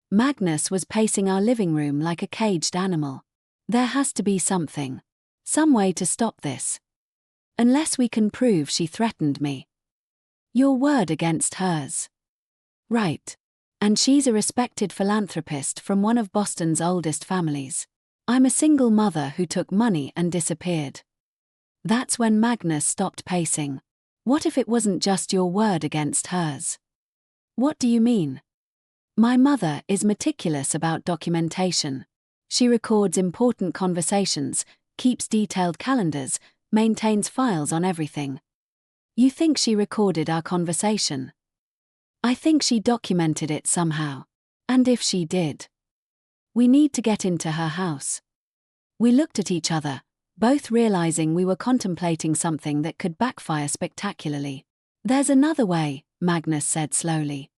Magnus was pacing our living room like a caged animal. There has to be something. Some way to stop this. Unless we can prove she threatened me. Your word against hers. Right. And she's a respected philanthropist from one of Boston's oldest families. I'm a single mother who took money and disappeared. That's when Magnus stopped pacing. What if it wasn't just your word against hers? What do you mean? My mother is meticulous about documentation. She records important conversations, keeps detailed calendars, maintains files on everything. You think she recorded our conversation? I think she documented it somehow. And if she did, we need to get into her house. We looked at each other, both realizing we were contemplating something that could backfire spectacularly. There's another way, Magnus said slowly.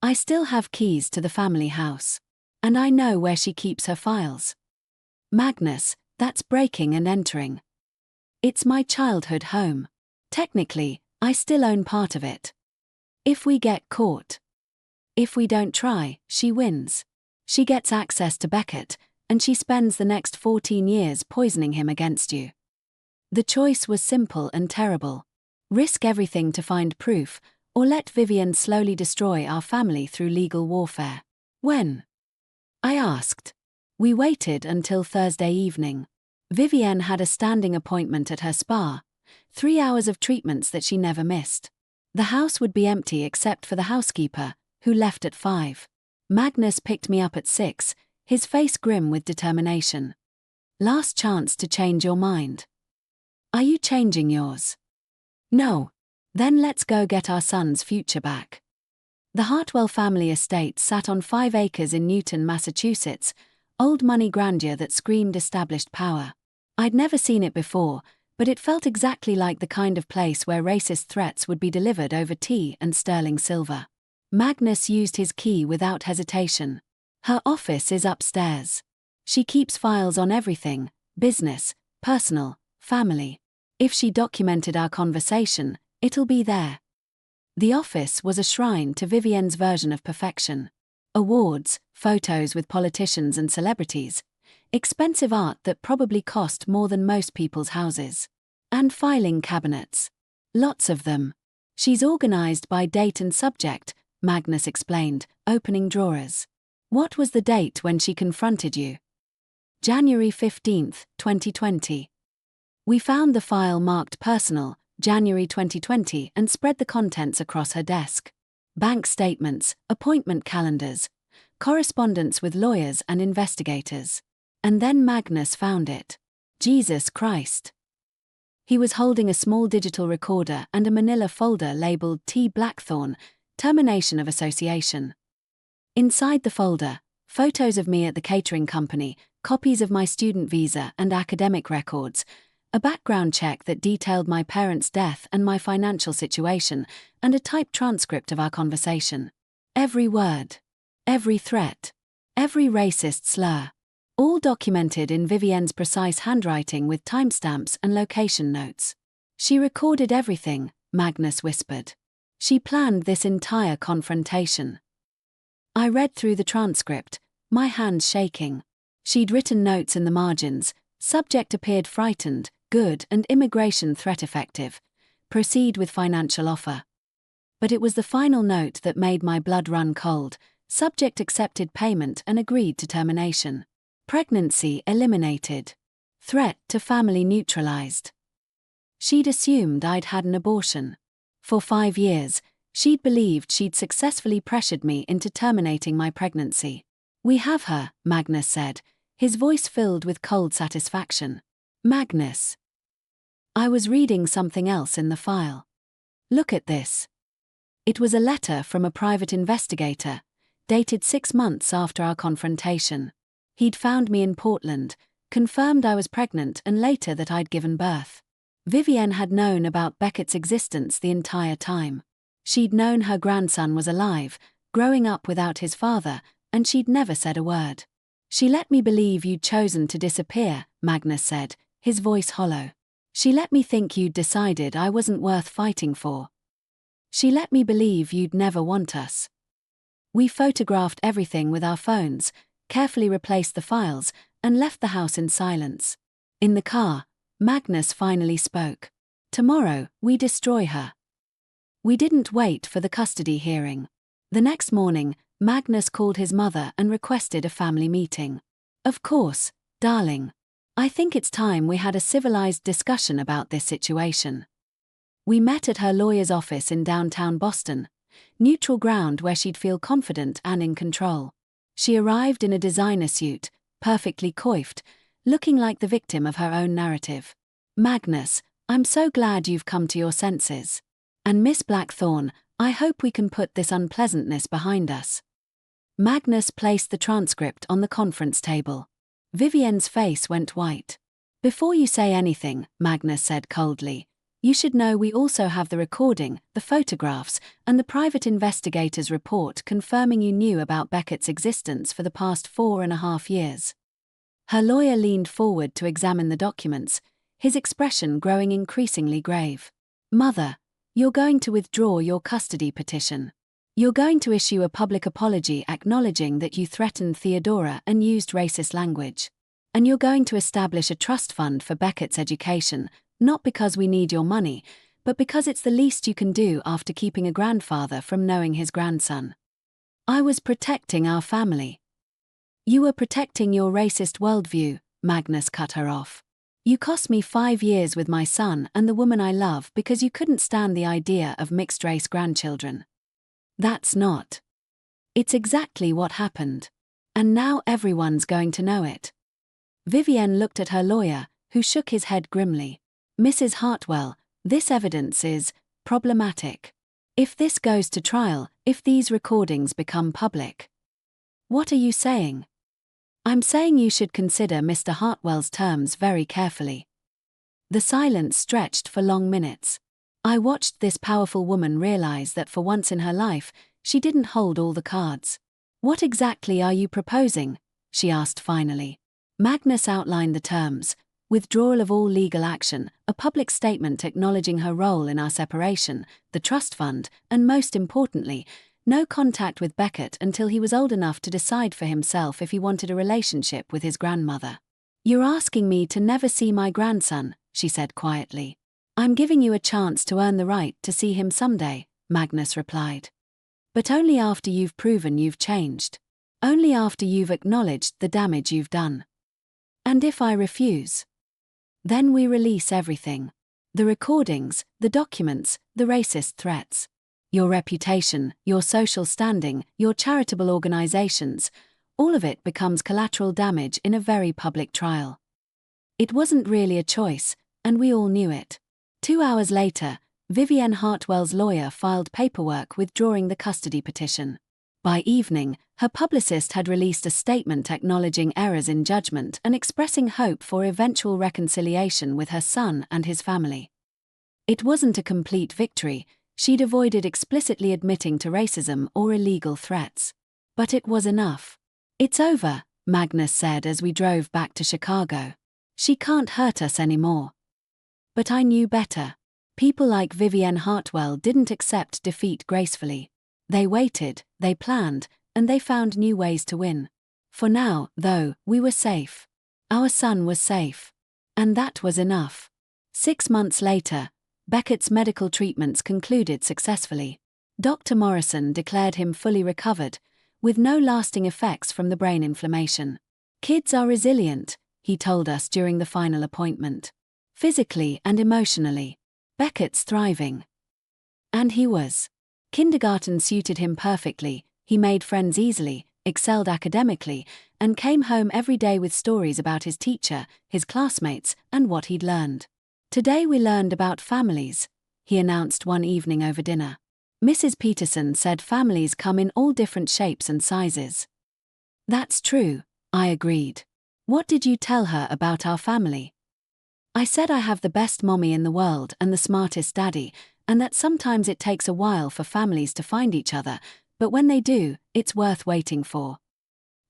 I still have keys to the family house. And I know where she keeps her files. Magnus, that's breaking and entering. It's my childhood home. Technically, I still own part of it. If we get caught. If we don't try, she wins. She gets access to Beckett, and she spends the next 14 years poisoning him against you. The choice was simple and terrible. Risk everything to find proof, or let Vivienne slowly destroy our family through legal warfare. When? I asked. We waited until Thursday evening. Vivienne had a standing appointment at her spa, 3 hours of treatments that she never missed. The house would be empty except for the housekeeper, who left at 5. Magnus picked me up at 6, his face grim with determination. Last chance to change your mind. Are you changing yours? No. Then let's go get our son's future back. The Hartwell family estate sat on 5 acres in Newton, Massachusetts, old money grandeur that screamed established power. I'd never seen it before, but it felt exactly like the kind of place where racist threats would be delivered over tea and sterling silver. Magnus used his key without hesitation. Her office is upstairs. She keeps files on everything, business, personal, family. If she documented our conversation, it'll be there. The office was a shrine to Vivienne's version of perfection. Awards, photos with politicians and celebrities, expensive art that probably cost more than most people's houses. And filing cabinets. Lots of them. She's organized by date and subject, Magnus explained, opening drawers. What was the date when she confronted you? January 15, 2020. We found the file marked personal, January 2020, and spread the contents across her desk. Bank statements, appointment calendars, correspondence with lawyers and investigators. And then Magnus found it. Jesus Christ. He was holding a small digital recorder and a manila folder labeled T. Blackthorne, termination of association. Inside the folder, photos of me at the catering company, copies of my student visa and academic records, a background check that detailed my parents' death and my financial situation, and a typed transcript of our conversation. Every word, every threat, every racist slur, all documented in Vivienne's precise handwriting with timestamps and location notes. She recorded everything, Magnus whispered. She planned this entire confrontation. I read through the transcript, my hands shaking. She'd written notes in the margins. Subject appeared frightened, good, and immigration threat effective. Proceed with financial offer. But it was the final note that made my blood run cold. Subject accepted payment and agreed to termination. Pregnancy eliminated. Threat to family neutralized. She'd assumed I'd had an abortion. For 5 years, she'd believed she'd successfully pressured me into terminating my pregnancy. We have her, Magnus said, his voice filled with cold satisfaction. Magnus. I was reading something else in the file. Look at this. It was a letter from a private investigator, dated 6 months after our confrontation. He'd found me in Portland, confirmed I was pregnant and later that I'd given birth. Vivienne had known about Beckett's existence the entire time. She'd known her grandson was alive, growing up without his father, and she'd never said a word. She let me believe you'd chosen to disappear, Magnus said, his voice hollow. She let me think you'd decided I wasn't worth fighting for. She let me believe you'd never want us. We photographed everything with our phones, carefully replaced the files, and left the house in silence. In the car, Magnus finally spoke. Tomorrow, we destroy her. We didn't wait for the custody hearing. The next morning, Magnus called his mother and requested a family meeting. Of course, darling. I think it's time we had a civilized discussion about this situation. We met at her lawyer's office in downtown Boston, neutral ground where she'd feel confident and in control. She arrived in a designer suit, perfectly coiffed, looking like the victim of her own narrative. Magnus, I'm so glad you've come to your senses. And Miss Blackthorne, I hope we can put this unpleasantness behind us. Magnus placed the transcript on the conference table. Vivienne's face went white. Before you say anything, Magnus said coldly, you should know we also have the recording, the photographs, and the private investigator's report confirming you knew about Beckett's existence for the past 4.5 years. Her lawyer leaned forward to examine the documents, his expression growing increasingly grave. Mother, you're going to withdraw your custody petition. You're going to issue a public apology acknowledging that you threatened Theodora and used racist language. And you're going to establish a trust fund for Beckett's education, not because we need your money, but because it's the least you can do after keeping a grandfather from knowing his grandson. I was protecting our family. You were protecting your racist worldview, Magnus cut her off. You cost me 5 years with my son and the woman I love because you couldn't stand the idea of mixed-race grandchildren. That's not. It's exactly what happened. And now everyone's going to know it. Vivienne looked at her lawyer, who shook his head grimly. Mrs. Hartwell, this evidence is problematic. If this goes to trial, if these recordings become public. What are you saying? I'm saying you should consider Mr. Hartwell's terms very carefully. The silence stretched for long minutes. I watched this powerful woman realize that for once in her life, she didn't hold all the cards. What exactly are you proposing? She asked finally. Magnus outlined the terms: withdrawal of all legal action, a public statement acknowledging her role in our separation, the trust fund, and most importantly, no contact with Beckett until he was old enough to decide for himself if he wanted a relationship with his grandmother. You're asking me to never see my grandson, she said quietly. I'm giving you a chance to earn the right to see him someday, Magnus replied. But only after you've proven you've changed. Only after you've acknowledged the damage you've done. And if I refuse? Then we release everything. The recordings, the documents, the racist threats. Your reputation, your social standing, your charitable organizations, all of it becomes collateral damage in a very public trial. It wasn't really a choice, and we all knew it. 2 hours later, Vivienne Hartwell's lawyer filed paperwork withdrawing the custody petition. By evening, her publicist had released a statement acknowledging errors in judgment and expressing hope for eventual reconciliation with her son and his family. It wasn't a complete victory. She'd avoided explicitly admitting to racism or illegal threats. But it was enough. "It's over," Magnus said as we drove back to Chicago. "She can't hurt us anymore." But I knew better. People like Vivienne Hartwell didn't accept defeat gracefully. They waited, they planned, and they found new ways to win. For now, though, we were safe. Our son was safe. And that was enough. 6 months later, Beckett's medical treatments concluded successfully. Dr. Morrison declared him fully recovered, with no lasting effects from the brain inflammation. "Kids are resilient," he told us during the final appointment. "Physically and emotionally. Beckett's thriving." And he was. Kindergarten suited him perfectly. He made friends easily, excelled academically, and came home every day with stories about his teacher, his classmates, and what he'd learned. "Today we learned about families," he announced one evening over dinner. Mrs. Peterson said families come in all different shapes and sizes. "That's true," I agreed. "What did you tell her about our family?" "I said I have the best mommy in the world and the smartest daddy, and that sometimes it takes a while for families to find each other, but when they do, it's worth waiting for."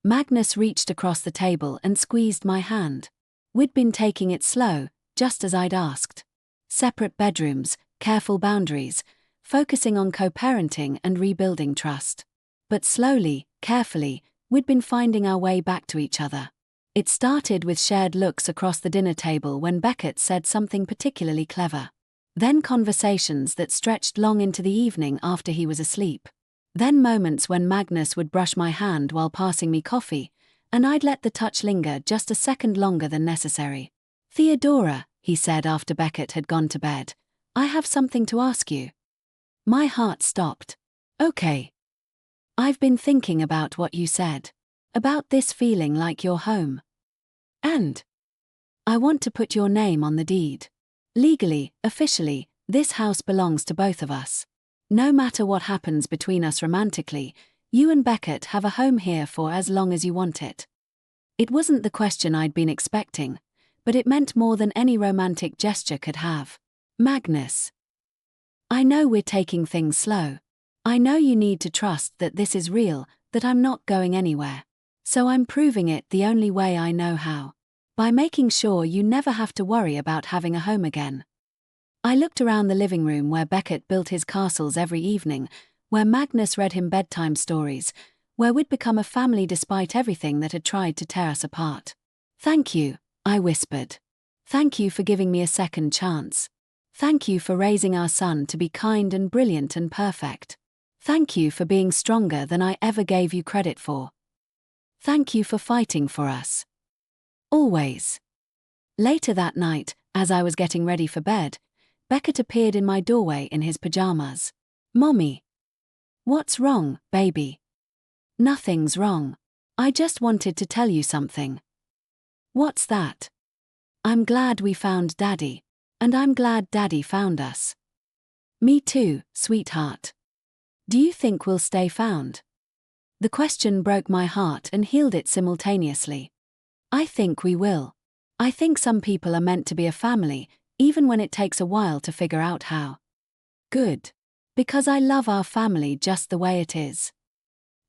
Magnus reached across the table and squeezed my hand. We'd been taking it slow, just as I'd asked. Separate bedrooms, careful boundaries, focusing on co-parenting and rebuilding trust. But slowly, carefully, we'd been finding our way back to each other. It started with shared looks across the dinner table when Beckett said something particularly clever. Then conversations that stretched long into the evening after he was asleep. Then moments when Magnus would brush my hand while passing me coffee, and I'd let the touch linger just a second longer than necessary. "Theodora," he said after Beckett had gone to bed, "I have something to ask you." My heart stopped. "Okay." "I've been thinking about what you said. About this feeling like you're home. And I want to put your name on the deed. Legally, officially, this house belongs to both of us. No matter what happens between us romantically, you and Beckett have a home here for as long as you want it." It wasn't the question I'd been expecting, but it meant more than any romantic gesture could have. "Magnus, I know we're taking things slow. I know you need to trust that this is real, that I'm not going anywhere. So I'm proving it the only way I know how. By making sure you never have to worry about having a home again." I looked around the living room where Beckett built his castles every evening, where Magnus read him bedtime stories, where we'd become a family despite everything that had tried to tear us apart. "Thank you," I whispered. "Thank you for giving me a second chance. Thank you for raising our son to be kind and brilliant and perfect. Thank you for being stronger than I ever gave you credit for. Thank you for fighting for us. Always." Later that night, as I was getting ready for bed, Beckett appeared in my doorway in his pajamas. "Mommy." "What's wrong, baby?" "Nothing's wrong. I just wanted to tell you something." "What's that?" "I'm glad we found Daddy. And I'm glad Daddy found us." "Me too, sweetheart." "Do you think we'll stay found?" The question broke my heart and healed it simultaneously. "I think we will. I think some people are meant to be a family, even when it takes a while to figure out how." "Good. Because I love our family just the way it is."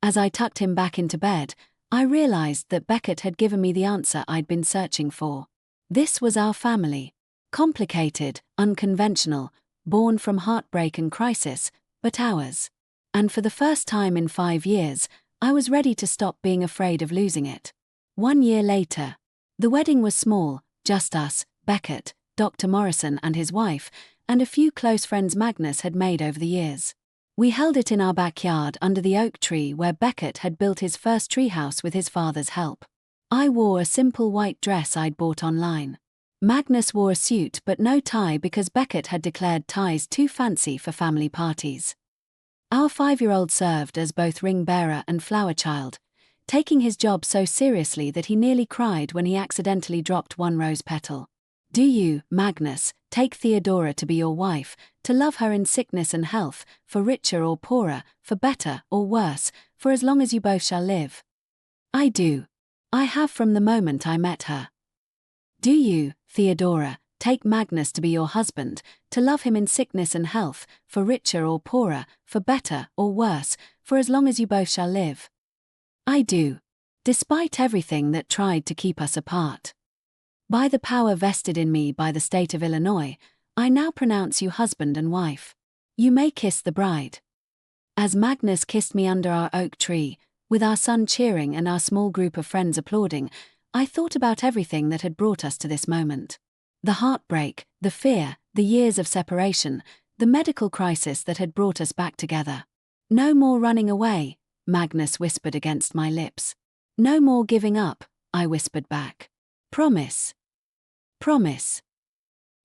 As I tucked him back into bed, I realized that Beckett had given me the answer I'd been searching for. This was our family. Complicated, unconventional, born from heartbreak and crisis, but ours. And for the first time in 5 years, I was ready to stop being afraid of losing it. 1 year later. The wedding was small, just us, Beckett, Dr. Morrison and his wife, and a few close friends Magnus had made over the years. We held it in our backyard under the oak tree where Beckett had built his first treehouse with his father's help. I wore a simple white dress I'd bought online. Magnus wore a suit but no tie because Beckett had declared ties too fancy for family parties. Our 5-year-old served as both ring bearer and flower child, taking his job so seriously that he nearly cried when he accidentally dropped one rose petal. "Do you, Magnus, take Theodora to be your wife, to love her in sickness and health, for richer or poorer, for better or worse, for as long as you both shall live? I do. I have from the moment I met her. Do you, Theodora, take Magnus to be your husband, to love him in sickness and health, for richer or poorer, for better or worse, for as long as you both shall live? I do. Despite everything that tried to keep us apart. By the power vested in me by the state of Illinois, I now pronounce you husband and wife. You may kiss the bride. As Magnus kissed me under our oak tree, with our son cheering and our small group of friends applauding, I thought about everything that had brought us to this moment. The heartbreak, the fear, the years of separation, the medical crisis that had brought us back together. No more running away, Magnus whispered against my lips. No more giving up, I whispered back. Promise. Promise.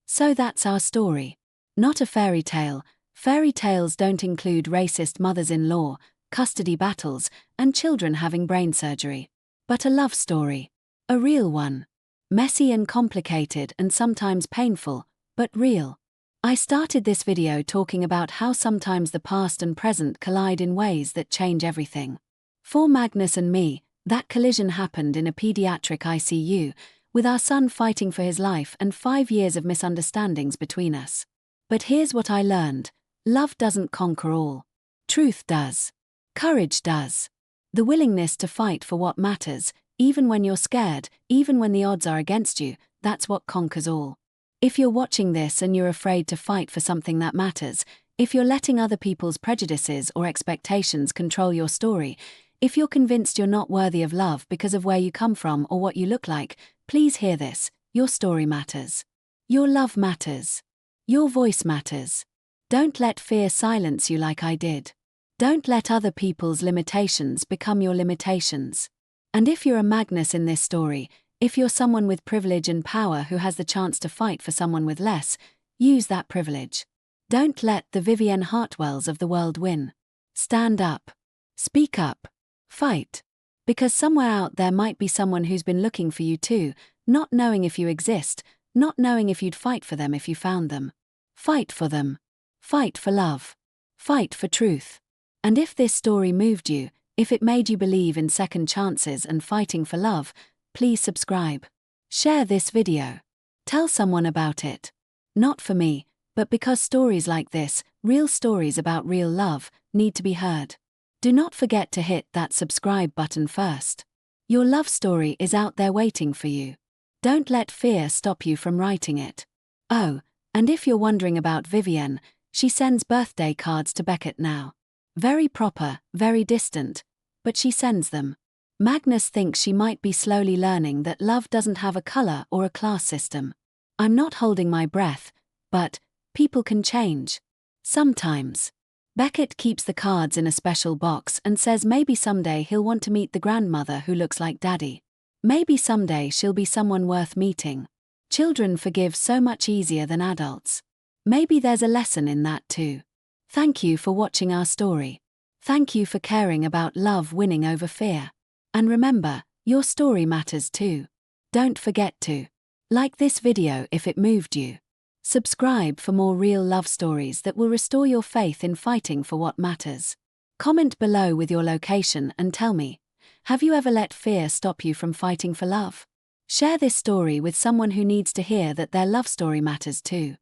So that's our story. Not a fairy tale. Fairy tales don't include racist mothers-in-law, custody battles, and children having brain surgery. But a love story. A real one. Messy and complicated and sometimes painful, but real. I started this video talking about how sometimes the past and present collide in ways that change everything. For Magnus and me, that collision happened in a pediatric ICU, with our son fighting for his life and 5 years of misunderstandings between us. But here's what I learned. Love doesn't conquer all. Truth does. Courage does. The willingness to fight for what matters, even when you're scared, even when the odds are against you, that's what conquers all. If you're watching this and you're afraid to fight for something that matters, if you're letting other people's prejudices or expectations control your story, if you're convinced you're not worthy of love because of where you come from or what you look like, please hear this. Your story matters. Your love matters. Your voice matters. Don't let fear silence you like I did. Don't let other people's limitations become your limitations. And if you're a Magnus in this story, if you're someone with privilege and power who has the chance to fight for someone with less, use that privilege. Don't let the Vivienne Hartwells of the world win. Stand up. Speak up. Fight. Because somewhere out there might be someone who's been looking for you too, not knowing if you exist, not knowing if you'd fight for them if you found them. Fight for them. Fight for love. Fight for truth. And if this story moved you, if it made you believe in second chances and fighting for love, please subscribe. Share this video. Tell someone about it. Not for me, but because stories like this, real stories about real love, need to be heard. Do not forget to hit that subscribe button first. Your love story is out there waiting for you. Don't let fear stop you from writing it. Oh, and if you're wondering about Vivienne, she sends birthday cards to Beckett now. Very proper, very distant, but she sends them. Magnus thinks she might be slowly learning that love doesn't have a color or a class system. I'm not holding my breath, but people can change. Sometimes. Beckett keeps the cards in a special box and says maybe someday he'll want to meet the grandmother who looks like Daddy. Maybe someday she'll be someone worth meeting. Children forgive so much easier than adults. Maybe there's a lesson in that too. Thank you for watching our story. Thank you for caring about love winning over fear. And remember, your story matters too. Don't forget to like this video if it moved you. Subscribe for more real love stories that will restore your faith in fighting for what matters. Comment below with your location and tell me, have you ever let fear stop you from fighting for love? Share this story with someone who needs to hear that their love story matters too.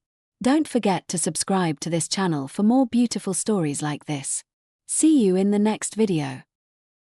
Don't forget to subscribe to this channel for more beautiful stories like this. See you in the next video.